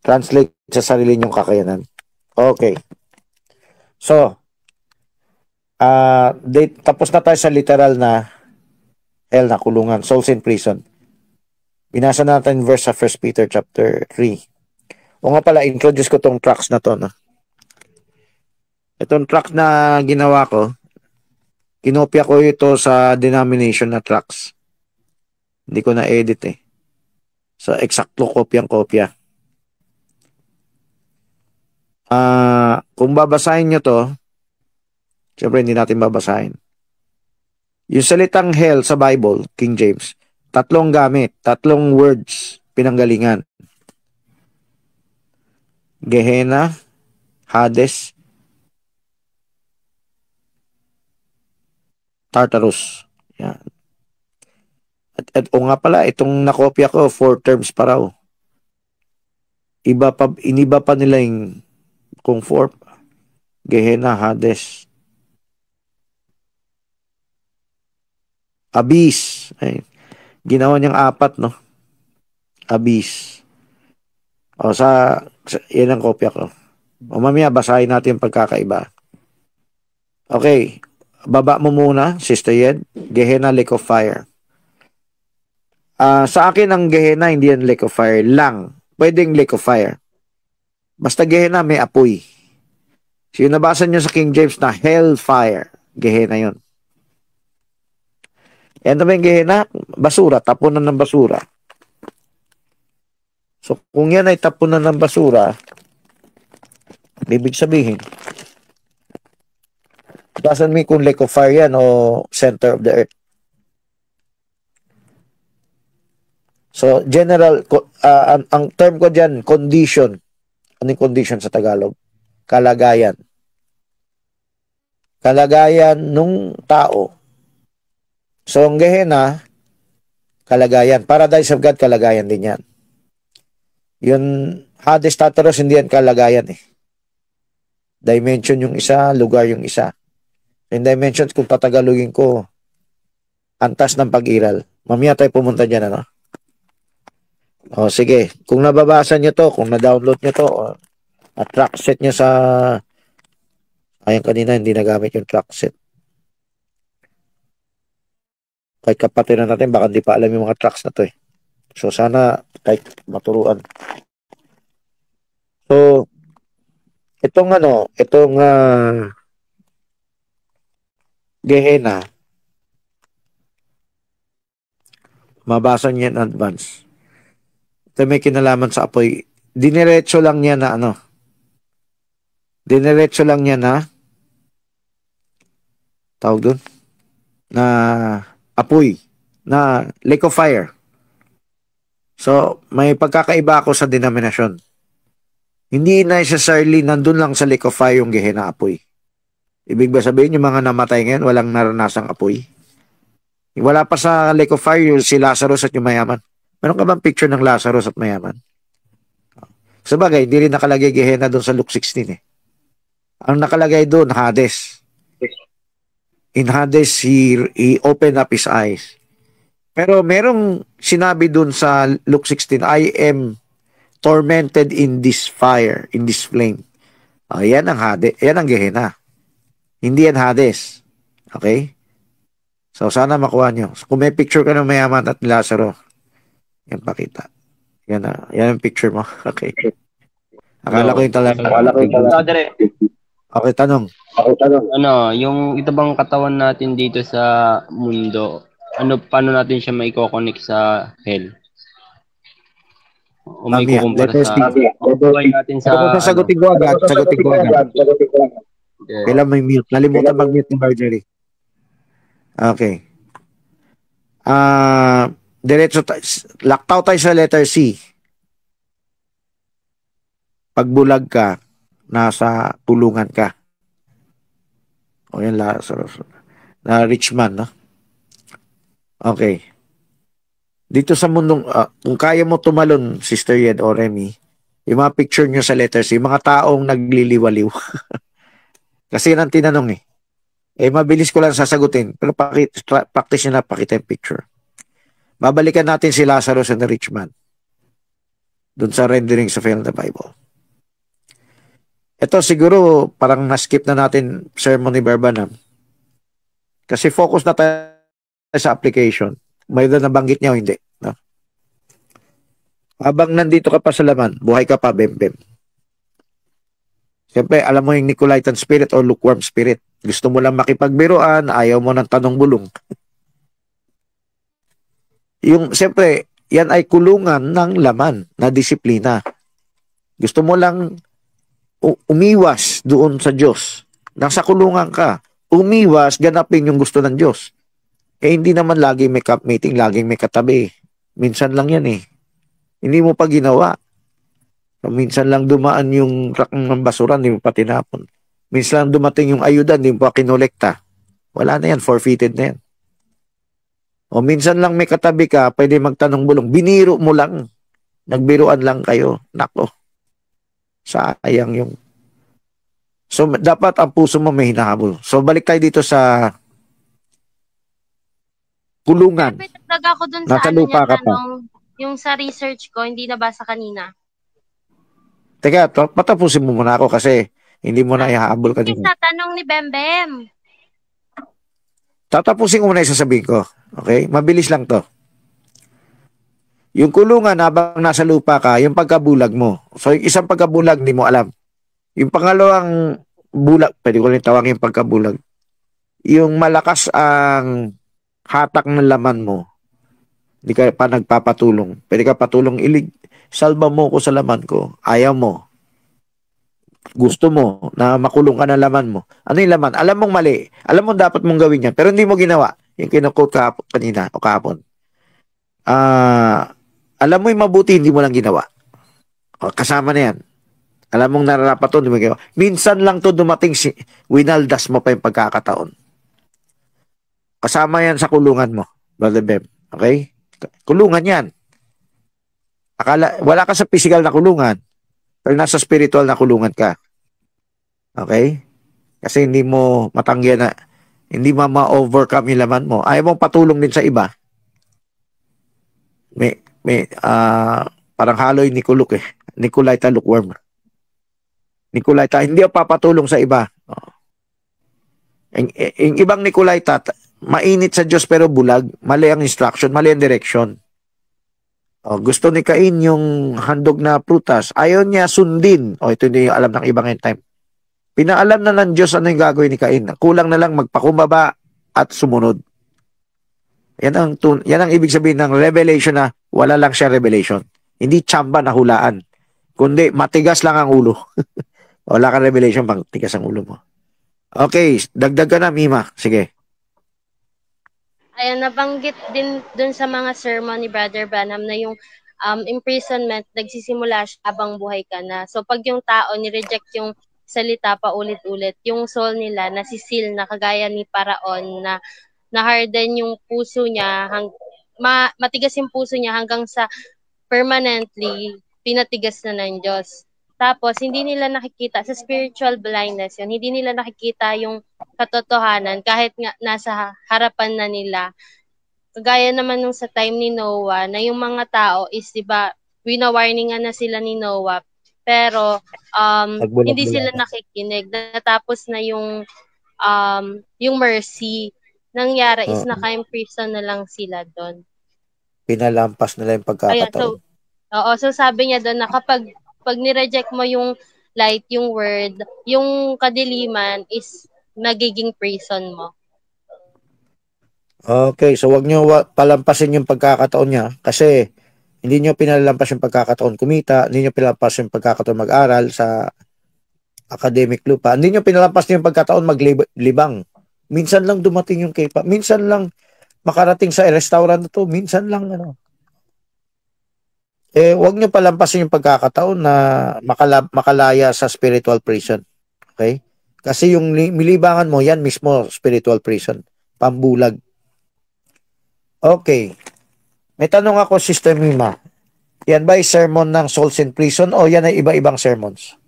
translate sa sarili nyong kakayanan. Okay. So, tapos na tayo sa literal na hell na kulungan, souls in prison. Binasa natin verse sa 1 Peter chapter 3. O nga pala, introduce ko tong tracks na to. No? Itong track na ginawa ko, kinopya ko ito sa denomination na tracks. Hindi ko na-edit eh. So, eksakto kopyang-kopya. Kung babasahin nyo to, siyempre hindi natin babasahin. Yung salitang hell sa Bible, King James, tatlong gamit, tatlong words, pinanggalingan. Gehenna, Hades, Tartarus. Yan. At o nga pala, itong nakopya ko, 4 terms pa raw. Iniba pa nila yung kung 4. Gehenna, Hades, Abyss. Ay, ginawa niyang 4, no? Abyss. O yan ang kopya ko. O mamaya, basahin natin yung pagkakaiba. Okay. baba mo muna, Sister Yed. Gehenna, lake of fire. Sa akin, ang Gehenna, hindi yan lake of fire lang. Pwedeng lake of fire. Basta Gehenna, may apoy. So, yung nabasa nyo sa King James na hellfire, Gehenna yun. Yan naman yung Gehenna, basura, tapunan ng basura. So, kung yan ay tapunan ng basura, ibig sabihin, doesn't mean kung lake of fire yan o center of the earth. So, general, ang term ko dyan, condition. Ano yung condition sa Tagalog? Kalagayan. Kalagayan nung tao. So, ang Gehenna, kalagayan. Paradise of God, kalagayan din yan. Yun, Hades, Tartarus, hindi yan kalagayan eh. Dimension yung isa, lugar yung isa. Yung dimensions, kung tatagalogin ko, antas ng pag-iral. Mamaya tayo pumunta dyan, ano? O, sige. Kung nababasa nyo to, kung na-download nyo to, at track set nyo sa... Ayan, kanina, hindi nagamit yung track set. Kahit kapatid na natin, baka hindi pa alam yung mga tracks na to eh. So, sana kahit maturuan. So, itong Gehenna, mabasa niya in advance. Ito may kinalaman sa apoy. Diniretso lang niya na Diniretso lang niya na tawag doon na apoy, na lake of fire. So, may pagkakaiba ako sa denominasyon. Hindi necessarily nandun lang sa lake of fire yung Gehenna apoy. Ibig ba sabihin yung mga namatay ngayon walang naranasang apoy? Wala pa sa lake of fire yung si Lazarus at yung mayaman. Meron ka bang picture ng Lazarus at mayaman? Sabagay, hindi rin nakalagay Gehenna doon sa Luke 16 eh. Ang nakalagay doon, Hades. In Hades, he opened up his eyes. Pero merong sinabi doon sa Luke 16, I am tormented in this fire, in this flame. Yan ang Hades, yan ang Gehenna. Hindi yan Hades. Okay? So, sana makuha nyo. So, kung may picture ka ng mayaman at Lazaro, yan pakita. Yan ang picture mo. Okay. Akala ko yung talaga. Okay, tanong. Ano, yung ito bang katawan natin dito sa mundo, paano natin siya maiko-connect sa hell? O may kukumpara sa buhay natin sa... Sagutin ko agad. Kailan may mute. Nalimutan mag-mute ng Marjorie. Okay. Diretso laktaw tayo sa letter C. Pagbulag ka, nasa pulungan ka. O yan, na rich man, no? Okay. Dito sa mundong, kung kaya mo tumalon, Sister Yed o Remy, yung mga picture nyo sa letter C, mga taong nagliliwaliw. Kasi yan ang tinanong eh. Mabilis ko lang sasagutin, pero practice nyo na, pakita yung picture. Babalikan natin si Lazarus and the rich man. Doon sa renderings of hell in the Bible. Ito siguro parang na-skip na natin sermon ni Barbanam. Kasi focus na tayo sa application. May na nabanggit niya o hindi. No? Habang nandito ka pa sa laman, buhay ka pa, bem-bem. Siyempre, alam mo yung Nicolaitan spirit o lukewarm spirit. Gusto mo lang makipagbiruan, ayaw mo ng tanong bulong. Siyempre, yan ay kulungan ng laman na disiplina. Gusto mo lang umiwas doon sa Diyos. Nasa kulungan ka. Umiwas, ganapin yung gusto ng Diyos. Hindi naman lagi may cup meeting, laging may katabi. Minsan lang yan eh. Hindi mo pa ginawa. Minsan lang dumaan yung truck ng basura, hindi mo pa tinapon. Minsan lang dumating yung ayuda, hindi mo pa kinolekta. Wala na yan, forfeited na yan. O minsan lang may katabi ka, pwede magtanong bulong. Biniro mo lang. Nagbiruan lang kayo. Nako. Sayang yung... So, dapat ang puso mo may hinahabol. So, balik tayo dito sa kulungan. Pinagdag ako dun sa tanong, yung sa research ko, hindi nabasa kanina. Teka, patapusin mo muna ako kasi hindi mo na ihahabol kanina. Sa tanong ni Bembem. Tatapusin ko muna yung sasabihin ko. Okay? Mabilis lang to. Yung kulungan habang nasa lupa ka, yung pagkabulag mo. So, yung isang pagkabulag, hindi mo alam. Yung pangalawang bulag, pwede ko rin tawagin yung pagkabulag. Yung malakas ang hatak ng laman mo, hindi ka pa nagpapatulong. Pwede ka patulong, salba mo ko sa laman ko. Ayaw mo. Gusto mo na makulong ka ng laman mo. Ano yung laman? Alam mong mali. Alam mo dapat mong gawin yan. Pero hindi mo ginawa. Yung kinukot ka kanina o kahapon. Alam mo yung mabuti, hindi mo lang ginawa. O, kasama na yan. Alam mong nararapat to, hindi mo ginawa. Minsan lang to dumating, winaldas mo pa yung pagkakataon. Kasama yan sa kulungan mo, Brother Bem. Okay? Kulungan yan. Wala ka sa physical na kulungan. Pero nasa spiritual na kulungan ka. Okay? Kasi hindi mo matanggihan na, hindi mo ma-overcome yung laman mo. Ayaw mong patulong din sa iba. Parang haloy Nicoluk eh. Nicolaita lukewarm. Nicolaita, hindi ako papatulong sa iba. Yung ibang Nicolaita, mainit sa Diyos pero bulag. Mali ang instruction, mali ang direction. Gusto ni Cain yung handog na prutas. Ayaw niya sundin. Ito hindi alam ng ibang end time. Pinaalam na ng Diyos ano yung gagawin ni Cain. Kulang na lang magpakumbaba at sumunod. Yan ang ibig sabihin ng revelation na wala lang siya revelation. Hindi tsamba na hulaan. Kundi matigas lang ang ulo. Wala kang revelation, matigas ang ulo mo. Okay, dagdag ka na, Mima. Sige. Ayan, nabanggit din dun sa mga sermon ni Brother Branham na yung imprisonment, nagsisimula siya habang buhay ka na. So, pag yung tao nireject yung salita pa ulit-ulit, yung soul nila nasisil na kagaya ni Paraon na na-harden yung puso niya, matigas yung puso niya hanggang sa permanently pinatigas na ng Diyos. Tapos, hindi nila nakikita, sa spiritual blindness yun, hindi nila nakikita yung katotohanan kahit nga nasa harapan na nila. Kagaya naman nung sa time ni Noah, na yung mga tao is, diba, wina-warningan na sila ni Noah, pero hindi sila nakikinig. Natapos na yung mercy. Nangyari is naka-imprison na lang sila doon. Pinalampas nila yung pagkakataon. So sabi niya doon na kapag ni-reject mo yung light, yung word, yung kadiliman is nagiging prison mo. Okay, so wag nyo palampasin yung pagkakataon niya kasi hindi nyo pinalampas yung pagkakataon kumita, hindi nyo pinalampas yung pagkakataon mag-aral sa academic lupa, hindi nyo pinalampas yung pagkakataon maglibang. Minsan lang dumating yung K-pop, minsan lang makarating sa restaurant na to, minsan lang wag nyo palampasin yung pagkakataon na makalaya sa spiritual prison. Okay? Kasi yung milibangan mo, yan mismo spiritual prison. Pambulag. Okay. May tanong ako, Sister Mima. Yan ba yung sermon ng Souls in Prison o yan ay iba-ibang sermons?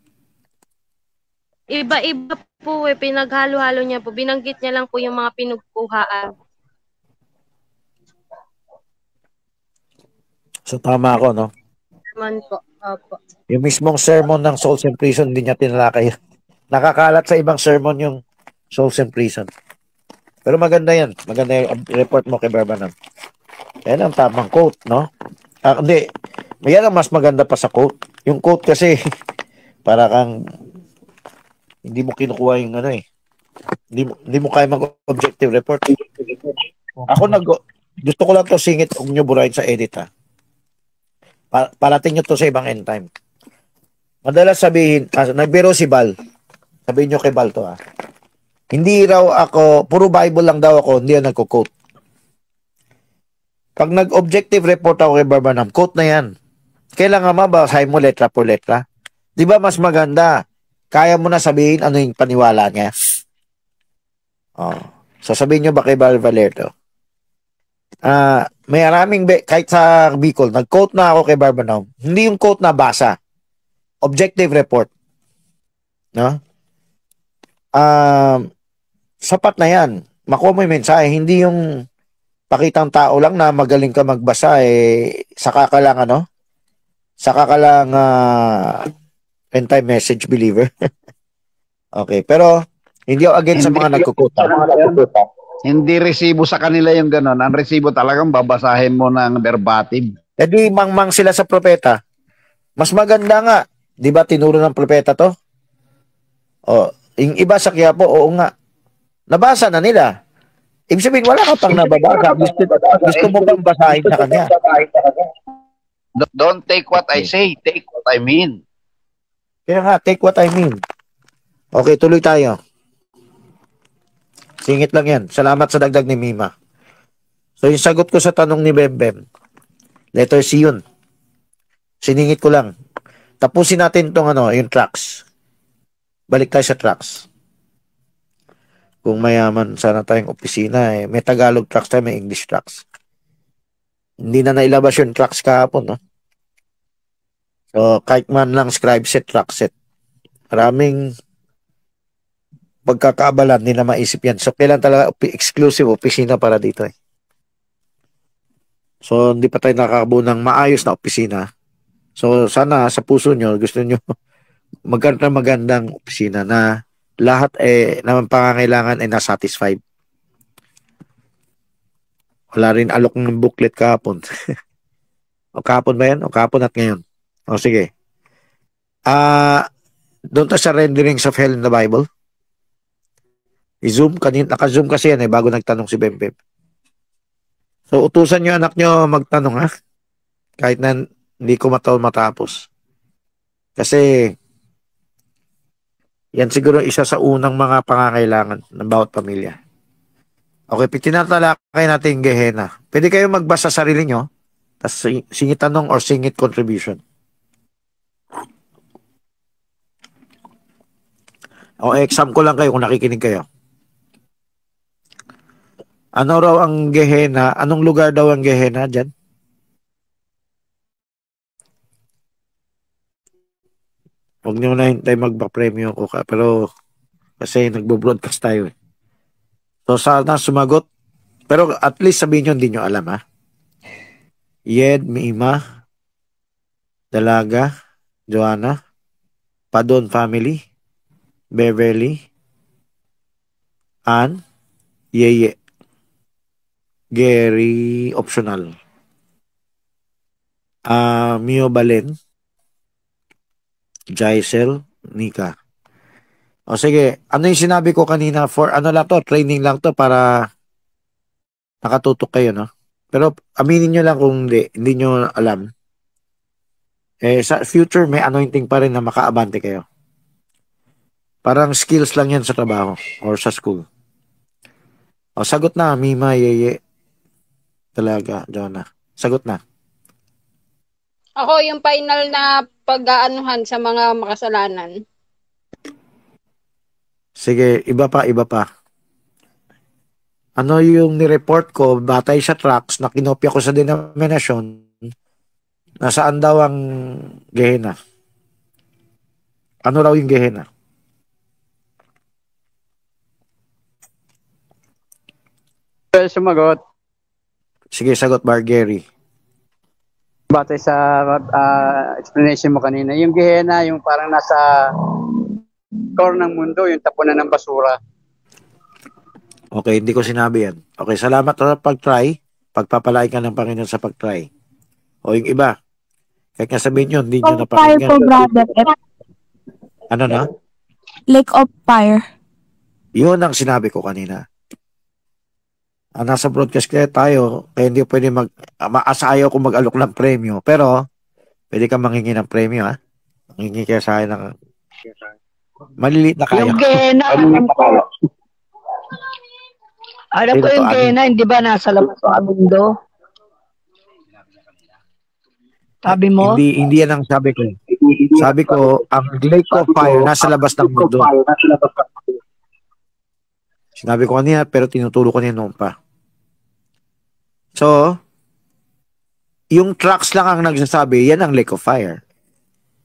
Iba-iba po pinaghalo-halo niya po. Binanggit niya lang po yung mga pinagkuhaan. So tama ako, no? Man po. Opo. Yung mismong sermon ng Souls in Prison, hindi niya tinalakay. Nakakalat sa ibang sermon yung Souls in Prison. Pero maganda yan. Maganda yung report mo kay Barbanam. Yan ang tamang quote, no? Hindi. Yan ang mas maganda pa sa quote. Yung quote kasi, para kang hindi mo kinukuha yung hindi mo kaya mag-objective report. Ako gusto ko lang to singit, huwag nyo burahin sa edit, ha? Parating nyo to sa ibang end time. Madalas sabihin, nagbiro si Bal. Sabihin nyo kay Bal to, ha? Hindi raw ako, puro Bible lang daw ako, hindi yan nagko-quote. Pag nag-objective report ako kay Barbanam, quote na yan. Kailangan mabasahin mo letra por letra. Di ba mas maganda? Kaya mo na sabihin ano yung paniwala niya. So sabihin nyo ba kay Bal Valerto? May maraming, kahit sa Bicol, nag-quote na ako kay Barbanam. Hindi yung quote na basa. Objective report. No? Sapat na yan. Makuha mo yung mensahe. Hindi yung pakitang tao lang na magaling ka magbasa, saka ka lang, saka ka lang anti-message believer. Okay, pero hindi ako against sa mga nagkukuta. Hindi resibo sa kanila yung gano'n. Ang resibo talagang babasahin mo ng verbatim. Eh di mangmang sila sa propeta. Mas maganda nga. Di ba tinuro ng propeta to? O, yung iba sa Quiapo, oo nga. Nabasa na nila. Ibig sabihin, wala ka pang nababasa. Gusto mo bang basahin sa kanya? Don't take what I say, take what I mean. Kaya nga, take what I mean. Okay, tuloy tayo. Singit lang yan. Salamat sa dagdag ni Mima. So, yung sagot ko sa tanong ni Bembem, letter C yun. Siningit ko lang. Tapusin natin itong yung tracks. Balik tayo sa tracks. Kung mayaman, sana tayong opisina. May Tagalog tracks tayo, may English tracks. Hindi na nailabas yung tracks kahapon, no? So, kahit man lang scribe set, track set. Maraming pagkakaabalan, hindi na maisip yan. So, kailan talaga exclusive opisina para dito. So, hindi pa tayo nakakabuo ng maayos na opisina. So, sana sa puso nyo, gusto nyo magkaroon ng magandang opisina na lahat naman pangangailangan ay nasatisfied. Wala rin alok ng booklet kahapon. O kahapon ba yan? O kahapon at ngayon? O sige. Doon tayo sa renderings of hell in the Bible. I-zoom, naka-zoom kasi yan bago nagtanong si Bembem. So, utusan nyo anak nyo magtanong ha. Kahit na hindi ko matapos. Kasi, yan siguro isa sa unang mga pangangailangan ng bawat pamilya. Okay, tinatalakay natin yung Gehenna. Pwede kayo magbasa sa sarili nyo, tapos singit tanong or singit contribution. O, exam ko lang kayo kung nakikinig kayo. Ano raw ang Gehenna? Anong lugar daw ang Gehenna dyan? Huwag nyo na hintay magpa-premyo ko ka. Pero kasi nagbo-broadcast tayo. So sana sumagot. Pero at least sabihin nyo, hindi nyo alam ha. Yed, Mima, Dalaga, Joanna, Padon family, Beverly, Ann, Yeye, Gary, optional. Mio Balen, Jaisel, Nika. O sige, ano yung sinabi ko kanina for ano lang to, training lang to para nakatutok kayo, no? Pero aminin nyo lang kung hindi nyo alam. Sa future may anointing pa rin na makaabante kayo. Parang skills lang yan sa trabaho or sa school. O sagot na, Mima, Yeye, Talaga, Jonah. Sagot na. Ako yung final na pag-aanuhan sa mga makasalanan. Sige, iba pa. Ano yung nireport ko batay sa tracks na kinopya ko sa denominasyon, nasaan daw ang Gehenna? Ano raw yung Gehenna? Sumagot. Sige, sagot Bargeri. Batay sa explanation mo kanina, yung Gehenna, yung parang nasa core ng mundo, yung tapunan ng basura. Okay, hindi ko sinabi yan. Okay, salamat sa pag-try. Pagpapalain ka ng Panginoon sa pag-try. O yung iba, kahit nga sabihin nyo, hindi nyo napakinggan. Fire po, brother. Ano na? Lake of Fire. Yun ang sinabi ko kanina. Nasa broadcast kaya tayo, kaya hindi pwede maasayaw kung mag-alok ng premyo. Pero, pwede ka manghingi ng premyo, ha? Manghingi kaya sa akin ng maliliit na kaya. Yung Gehenna. Ano po yung Gehenna? Hindi ba nasa labas ng mundo? Sabi mo? Hindi yan ang sabi ko. Sabi ko, ang lake of fire nasa labas ng mundo. Sinabi ko kanina, pero tinuturo ko niya noon pa. So, yung tracks lang ang nagsasabi, yan ang lake of fire.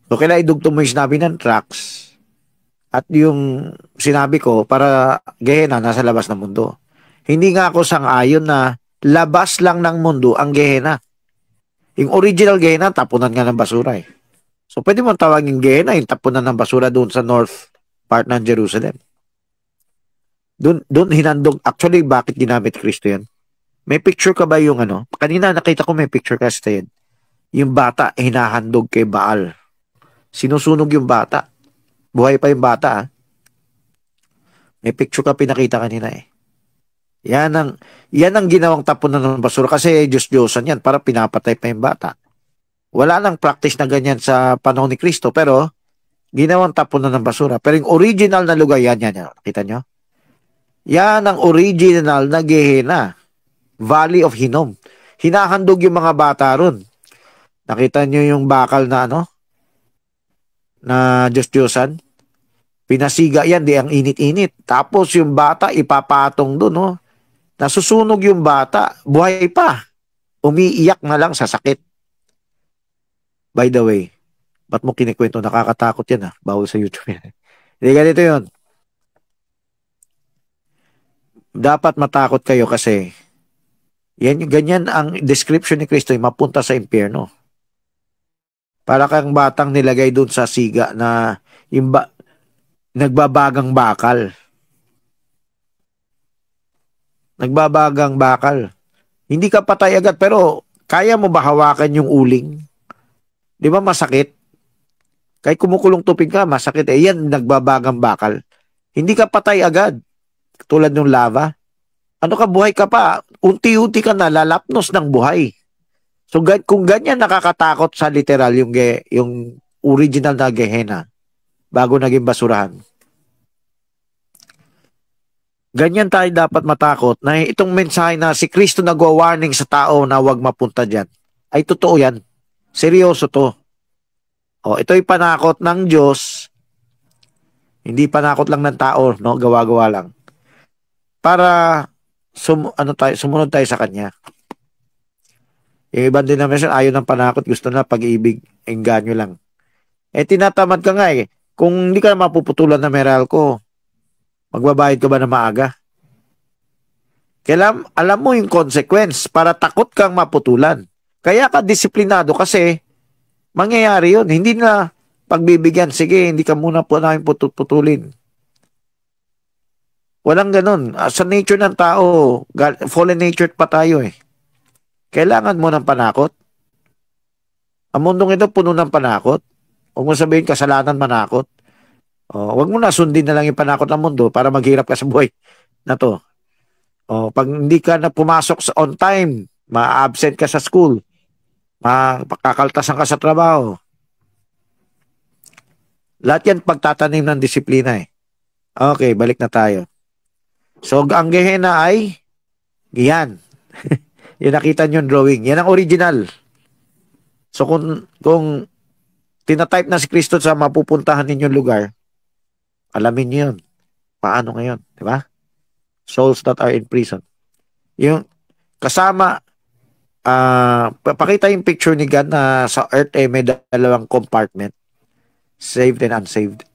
So, kailangan idugtong mo yung sinabi ng tracks at yung sinabi ko para Gehenna nasa labas ng mundo. Hindi nga ako sang-ayon na labas lang ng mundo ang Gehenna. Yung original Gehenna, tapunan nga ng basura eh. So, pwede mo tawagin Gehenna yung tapunan ng basura doon sa north part ng Jerusalem. Doon hinandog. Actually, bakit ginamit Kristo yan? May picture ka ba yung ano? Kanina nakita ko may picture ka sa yan. Yung bata, hinahandog kay Baal. Sinusunog yung bata. Buhay pa yung bata, ah. May picture ka pinakita kanina eh. Yan ang ginawang tapunan ng basura kasi Diyos-Diyosan yan para pinapatay pa yung bata. Wala nang practice na ganyan sa panahon ni Kristo pero ginawang tapunan ng basura. Pero yung original na lugar, yan. Kita nyo? Yan ang original na Gehenna. Valley of Hinnom. Hinahandog yung mga bata ron. Nakita nyo yung bakal na ano? Na Diyos-Diyosan? Pinasiga yan, di ang init-init. Tapos yung bata, ipapatong doon, no? Nasusunog yung bata, buhay pa. Umiiyak na lang sa sakit. By the way, ba't mo kinikwento? Nakakatakot yan, ah. Bawal sa YouTube yan. Hindi, ganito yun. Dapat matakot kayo kasi ganyan ang description ni Kristo, yung mapunta sa impyerno. Para kang batang nilagay doon sa siga na yung nagbabagang bakal. Nagbabagang bakal. Hindi ka patay agad pero kaya mo ba hawakan yung uling? Di ba masakit? Kahit kumukulong tupig ka, masakit. Yan, nagbabagang bakal. Hindi ka patay agad. Tulad ng lava. Ano ka, buhay ka pa. Unti-unti ka na, lalapnos ng buhay. So, kung ganyan nakakatakot sa literal yung original na Gehenna bago naging basurahan. Ganyan tayo dapat matakot na itong mensahe na si Kristo nagwa-warning sa tao na huwag mapunta dyan. Ay totoo yan. Seryoso to. O, ito'y panakot ng Diyos. Hindi panakot lang ng tao, no? Gawa-gawa lang. Para sumunod tayo sa Kanya. Yung ibang denomination, ayaw ng panakot, gusto na pag-ibig, engganyo lang. Tinatamad ka nga eh. Kung hindi ka na mapuputulan na meral ko, magbabayad ka ba na maaga? Kailan, alam mo yung consequence para takot kang maputulan. Kaya ka disiplinado kasi mangyayari yun. Hindi na pagbibigyan, sige, hindi ka muna po namin putulin. Walang ganun. Sa nature ng tao, fallen nature pa tayo eh. Kailangan mo ng panakot. Ang mundong ito puno ng panakot. Huwag mo sabihin kasalanan manakot. Huwag mo na sundin na lang yung panakot ng mundo para maghirap ka sa buhay na to. Pag hindi ka na pumasok on time, ma-absent ka sa school, makakaltasan ka sa trabaho. Lahat yan pagtatanim ng disiplina eh. Okay, balik na tayo. So, ang Gehenna ay yan. Yung nakita nyo yung drawing. Yan ang original. So, kung tinatype na si Kristo sa mapupuntahan ninyong lugar, alamin nyo yun. Paano ngayon? Diba? Souls that are in prison. Yung kasama, pakita yung picture ni God na sa earth may dalawang compartment. Saved and unsaved.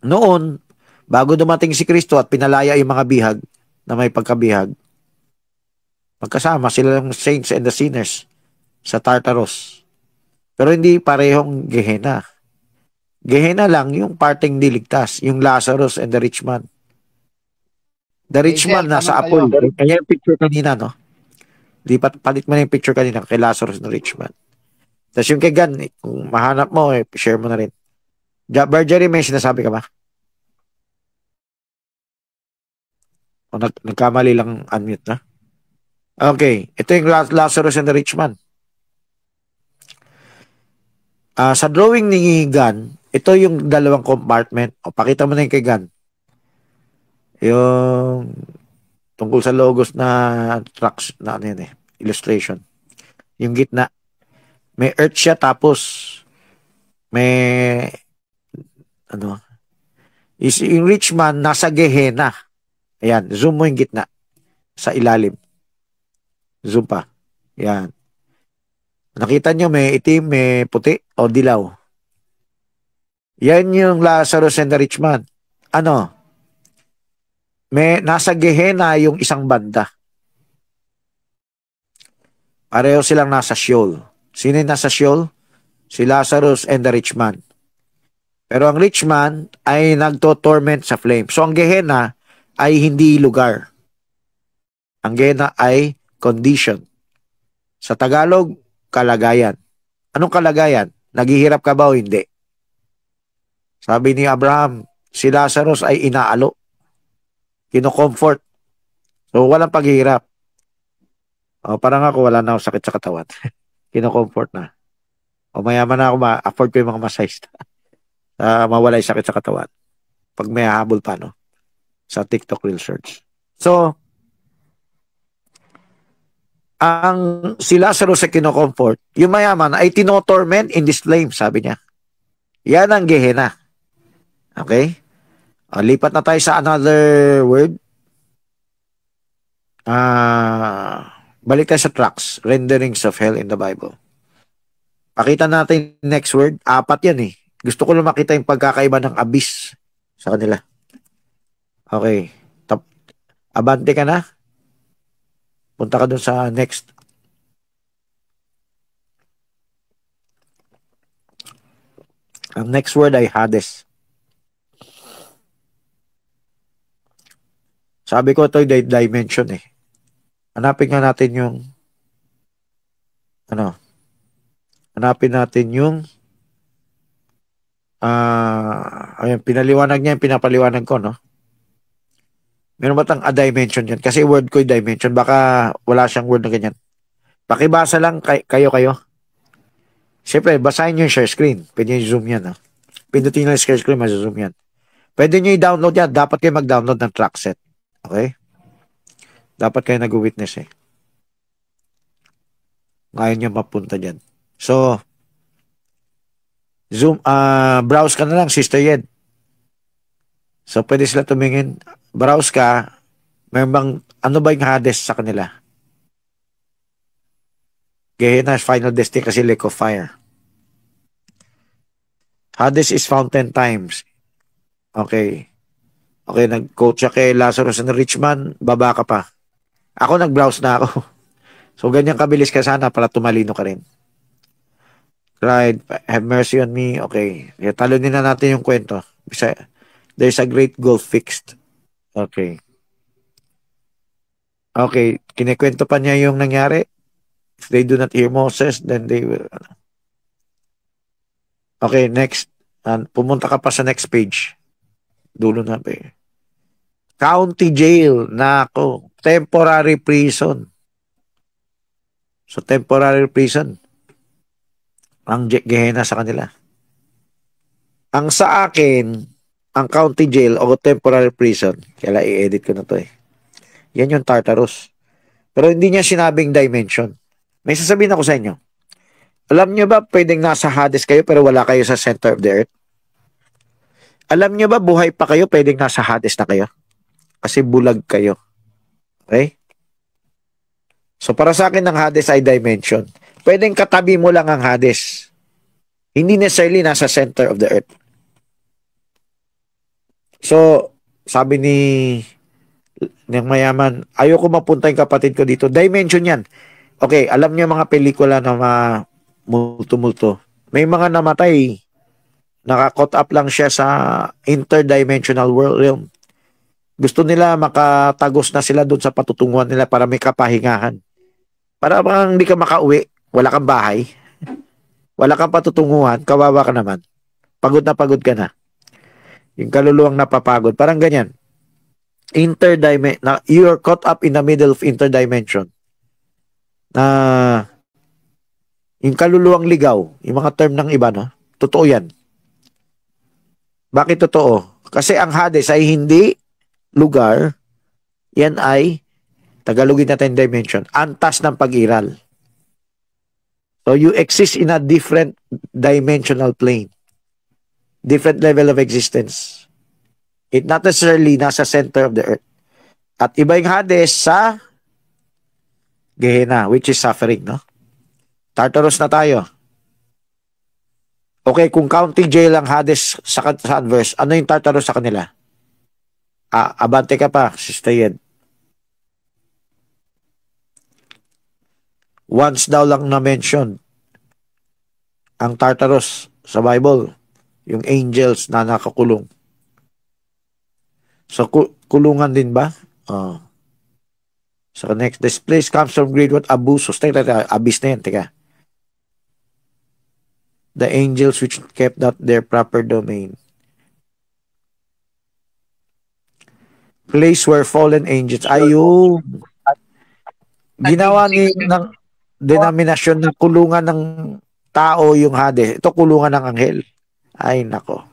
Noon, bago dumating si Kristo at pinalaya yung mga bihag na may pagkabihag, magkasama sila ng saints and the sinners sa Tartarus. Pero hindi parehong Gehenna. Gehenna lang yung parting niligtas, yung Lazarus and the rich man. The rich man nasa Apple. Kaya yung picture kanina, no? Palit mo na yung picture kanina kay Lazarus and the rich man. Tapos yung kay Gan, kung mahanap mo, share mo na rin. Bergery, may sinasabi ka ba? O nagkamali lang unmute na? Okay. Ito yung Lazarus and the rich man. Sa drawing ni Gan, ito yung dalawang compartment. O, pakita mo na yung kay Gan. Yung tungkol sa logos na tracks na ano yun illustration. Yung gitna. May earth siya tapos may yung rich man nasa Gehenna. Ayan, zoom mo yung gitna sa ilalim. Zoom pa. Ayan. Nakita nyo may itim, may puti o dilaw. Yan yung Lazarus and the rich man. Nasa Gehenna yung isang banda. Pareho silang nasa Sheol. Sino yung nasa Sheol? Si Lazarus and the rich man. Pero ang rich man ay nagto-torment sa flame. So ang Gehenna ay hindi lugar. Ang Gehenna ay condition. Sa Tagalog, kalagayan. Anong kalagayan? Naghihirap ka ba o hindi? Sabi ni Abraham, si Lazarus ay inaalo. Kino-comfort. So walang paghihirap. O, parang ako wala na ako sakit sa katawan. Kino-comfort na. O mayaman na ako, ma-afford ko yung mga masayista. Mawala yung sakit sa katawan. Pag may habol pa, no? Sa TikTok Real Search. So, ang si Lazarus ay kino-comfort, yung mayaman ay tinotorment in this flame, sabi niya. Yan ang Gehenna. Okay? Lipat na tayo sa another word. Balik tayo sa tracks. Renderings of hell in the Bible. Pakita natin next word. 4 yan eh. Gusto ko lang makita yung pagkakaiba ng abyss sa kanila. Okay. Abante ka na? Punta ka dun sa next. Ang next word ay Hades. Sabi ko ito yung dimension eh. Hanapin nga natin yung hanapin natin yung ayun, pinaliwanag niya, pinapaliwanag ko, no? Meron ba tang a dimension yan? Kasi word ko yung dimension. Baka wala siyang word na ganyan. Pakibasa lang kayo. Siyempre, basahin nyo yung share screen. Pwede nyo zoom yan, no? Pindutin nyo yung share screen, mazoom yan. Pwede nyo i-download yan. Dapat kayo mag-download ng track set. Okay? Dapat kayo nag-witness eh. Ngayon nyo mapunta dyan. So, zoom, browse ka na lang, Sister Yed. So, pwede sila tumingin. Browse ka. May ano ba yung Hades sa kanila? Gehenna Final Destiny kasi lake of fire. Hades is found 10 times. Okay. Okay, nag-quote siya kay Lazarus and the rich man, baba ka pa. Ako nag-browse na ako. So, ganyan kabilis ka sana para tumalino ka rin. Cried, have mercy on me. Okay. Talunin na natin yung kwento. There's a great goal fixed. Okay. Okay. Kinikwento pa niya yung nangyari. If they do not hear Moses, then they will. Okay, next. Pumunta ka pa sa next page. Dulo na pa eh. County jail. Nako. Temporary prison. So, temporary prison. Ang Gehenna sa kanila. Ang sa akin, ang county jail o temporary prison, kaya i-edit ko na to eh. Yan yung Tartarus. Pero hindi niya sinabing dimension. May sasabihin ako sa inyo. Alam niyo ba pwedeng nasa Hades kayo pero wala kayo sa center of the earth? Alam niyo ba buhay pa kayo pwedeng nasa Hades na kayo? Kasi bulag kayo. Okay? So para sa akin ang Hades ay dimension. Pwedeng katabi mo lang ang Hades. Hindi necessarily nasa center of the earth. So, sabi ni ng mayaman, ayoko mapunta yung kapatid ko dito. Dimension yan. Okay, alam niyo mga pelikula na multo-multo. May mga namatay. Naka-caught up lang siya sa interdimensional world realm. Gusto nila makatagos na sila doon sa patutunguhan nila para may kapahingahan. Para bang hindi ka makauwi, wala kang bahay, wala kang patutunguhan, kawawa ka naman. Pagod na pagod ka na. Yung kaluluwang napapagod. Parang ganyan. You're caught up in the middle of interdimension. Yung kaluluwang ligaw, yung mga term ng iba, no? Totoo yan. Bakit totoo? Kasi ang Hades ay hindi lugar, yan ay Tagalogin natin dimension, antas ng pag-iral. So you exist in a different dimensional plane. Different level of existence. It not necessarily nasa center of the earth. At iba yung Hades sa Gehenna, which is suffering, no? Tartarus na tayo. Okay, kung county jail ang Hades sa verse, ano yung Tartarus sa kanila? Abante ka pa, Sister Yen. Once daw lang na-mention ang Tartarus sa Bible. Yung angels na nakakulong. So, kulungan din ba? So, next. This place comes from great what? Abusos. Teka, abyss na yan. Teka. The angels which kept not their proper domain. Place where fallen angels. Ayun. Ginawa ng denominasyon na kulungan ng tao yung Hades. Ito kulungan ng anghel. Ay, nako.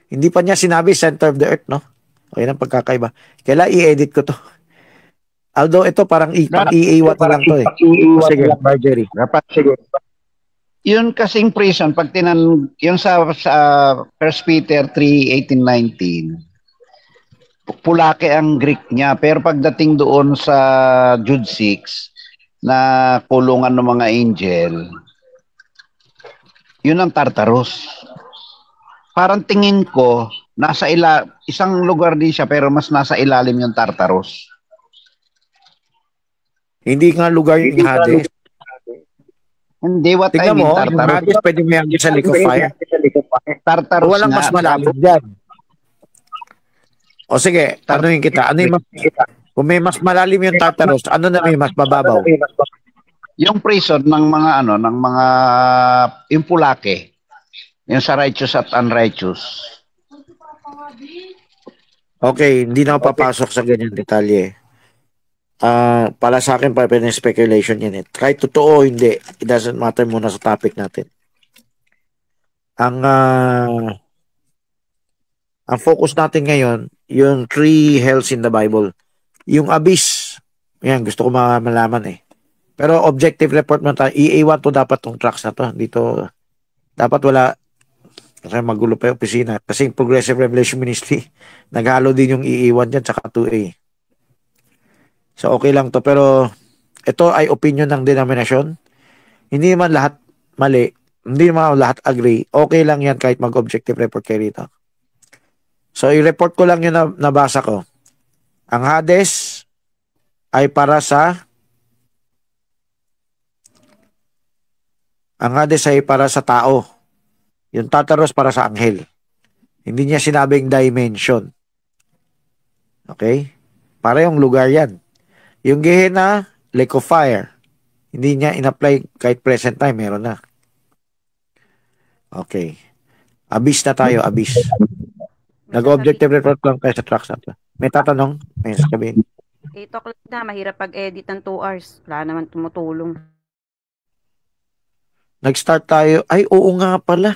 Hindi pa niya sinabi center of the earth, no? O, yun ang pagkakaiba. Kailan i-edit ko to? Although ito parang EA1 na lang to eh. Sige, Marjorie. Sige. Yun kasing prison, pag yun sa 1 Peter 3:18-19, Pulake ang Greek niya. Pero pagdating doon sa Jude 6, na kulungan ng mga angel, yun ang Tartarus. Parang tingin ko, isang lugar din siya, pero mas nasa ilalim yung Tartarus. Hindi nga lugar yung Hades. Hindi, what Tingnan I mean, mo, Tartarus. yung Hades pwede mo yan sa Lake of Fire. Tartarus Walang nga, mas malapit dyan. O sige, tanungin kita. Ano yung kung may mas malalim yung Tartarus, ano na may mas mababaw? Yung prison ng mga yung Pulake, yung sa righteous at unrighteous. Okay, hindi na ako papasok sa ganyan detalye. Para sa akin, pwede na speculation yan. Kahit totoo o hindi, it doesn't matter muna sa topic natin. Ang focus natin ngayon, yung 3 hells in the Bible. Yung abyss, yan, gusto ko malaman eh. Pero objective report mo tayo, EA1 to dapat tong tracks na to. Dito, dapat wala, kasi magulo pa yung opisina. Kasi yung Progressive Revelation Ministry, naghalo din yung EA1 dyan, tsaka 2A. So, okay lang to. Pero, ito ay opinion ng denominasyon. Hindi naman lahat mali. Hindi naman lahat agree. Okay lang yan kahit mag-objective report kayo rito. So, i-report ko lang yung nabasa ko. Ang Hades ay para sa tao. Yung Tartarus para sa anghel. Hindi niya sinabing dimension. Okay? Para yung lugar yan. Yung Gehenna, Lake of Fire. Hindi niya in-apply kahit present time. Meron na. Okay. Abyss na tayo, abyss. Nag-objective report lang kayo sa tracks natin. May tatanong? May sasabihin. 8 o'clock na, mahirap pag-edit ng 2 hours. Wala naman tumutulong. Nag-start tayo. Ay, oo nga pala.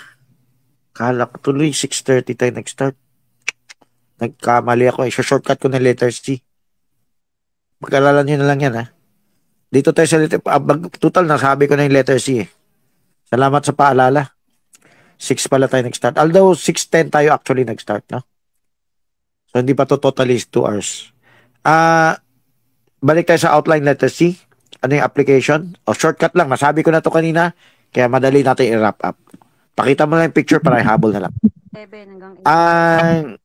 Kala ko tuloy, 6:30 tayo nag-start. Nagkamali ako. Shortcut ko na letter C. Mag-alala nyo na lang yan, ha? Dito tayo sa letter... total, nasabi ko na yung letter C, eh. Salamat sa paalala. 6 pala tayo nag-start. Although, 6:10 tayo actually nag-start, no? So, hindi pa to totally 2 hours. Balik tayo sa outline letter C. Ano yung application? O, shortcut lang. Nasabi ko na to kanina. Kaya madali natin i-wrap up. Pakita mo lang yung picture para ihabol na lang. 7 hanggang 8.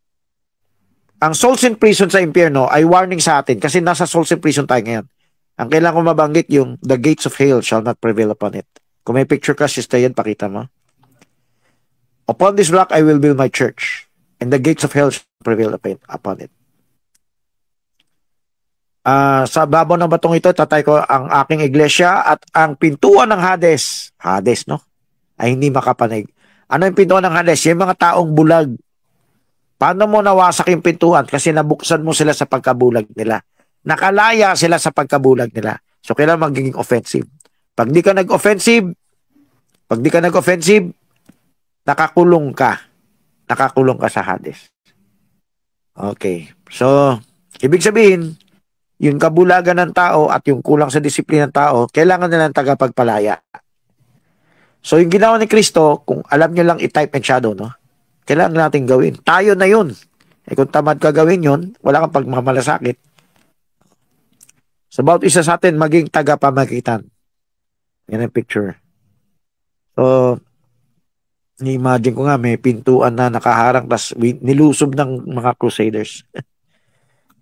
Ang souls in prison sa impyerno ay warning sa atin kasi nasa souls in prison tayo ngayon. Ang kailangan ko mabanggit yung the gates of hell shall not prevail upon it. Kung may picture ka, sister yan, pakita mo. Upon this rock I will build my church, and the gates of hell shall prevail upon it. Sa babaw ng batong ito, tatay ko ang aking iglesia at ang pintuan ng Hades. Hades, no? Ay hindi makapanig. Ano yung pintuan ng Hades? Yung mga taong bulag. Paano mo nawasak yung pintuan? Kasi nabuksan mo sila sa pagkabulag nila. Nakalaya sila sa pagkabulag nila. So, kailangan magiging offensive. Pag di ka nag-offensive, nakakulong ka. Nakakulong ka sa Hades. Okay. So, ibig sabihin, yung kabulagan ng tao at yung kulang sa disiplina ng tao, kailangan nilang tagapagpalaya. So, yung ginawa ni Kristo, kung alam nyo lang i-type and shadow, no? Kailangan natin gawin. Tayo na yun. Kung tamad ka gawin yun, wala kang pagmamalasakit. So, about isa sa atin, maging tagapamagitan. Yan ang picture. So, ni-imagine ko nga, may pintuan na nakaharang, tas nilusob ng mga crusaders.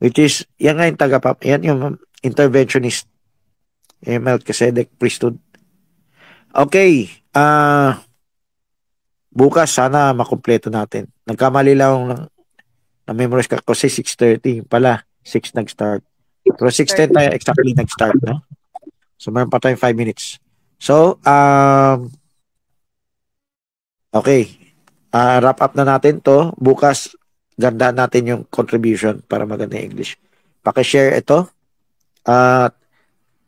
Which is, yan nga yung yan yung interventionist. Melchizedek priesthood. Okay. bukas sana makumpleto natin. Nagkamali lang na-memorize ka kasi 6:30 pala, 6 nag-start. Pero 6:10 tayo exactly nag-start, no? So, meron pa tayong 5 minutes. So, okay. Wrap up na natin to. Bukas, gandaan natin yung contribution para maganda yung English. Paki-share ito. At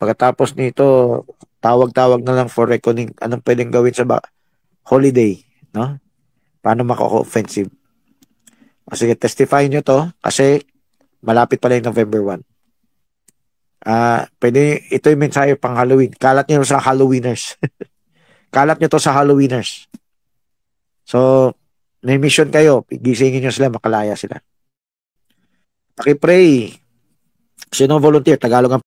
pagkatapos nito, tawag-tawag na lang for reckoning. Anong pwedeng gawin sa holiday, no? Paano maka-offensive? Sige, testify nyo to kasi malapit pala yung November 1. Pwede, ito yung mensahe pang Halloween. Kalat nyo sa Halloweeners. Kalat nyo to sa Halloweeners. So, may mission kayo. Gisingin nyo sila, makalaya sila. Paki-pray. Sino volunteer? Tagalog ang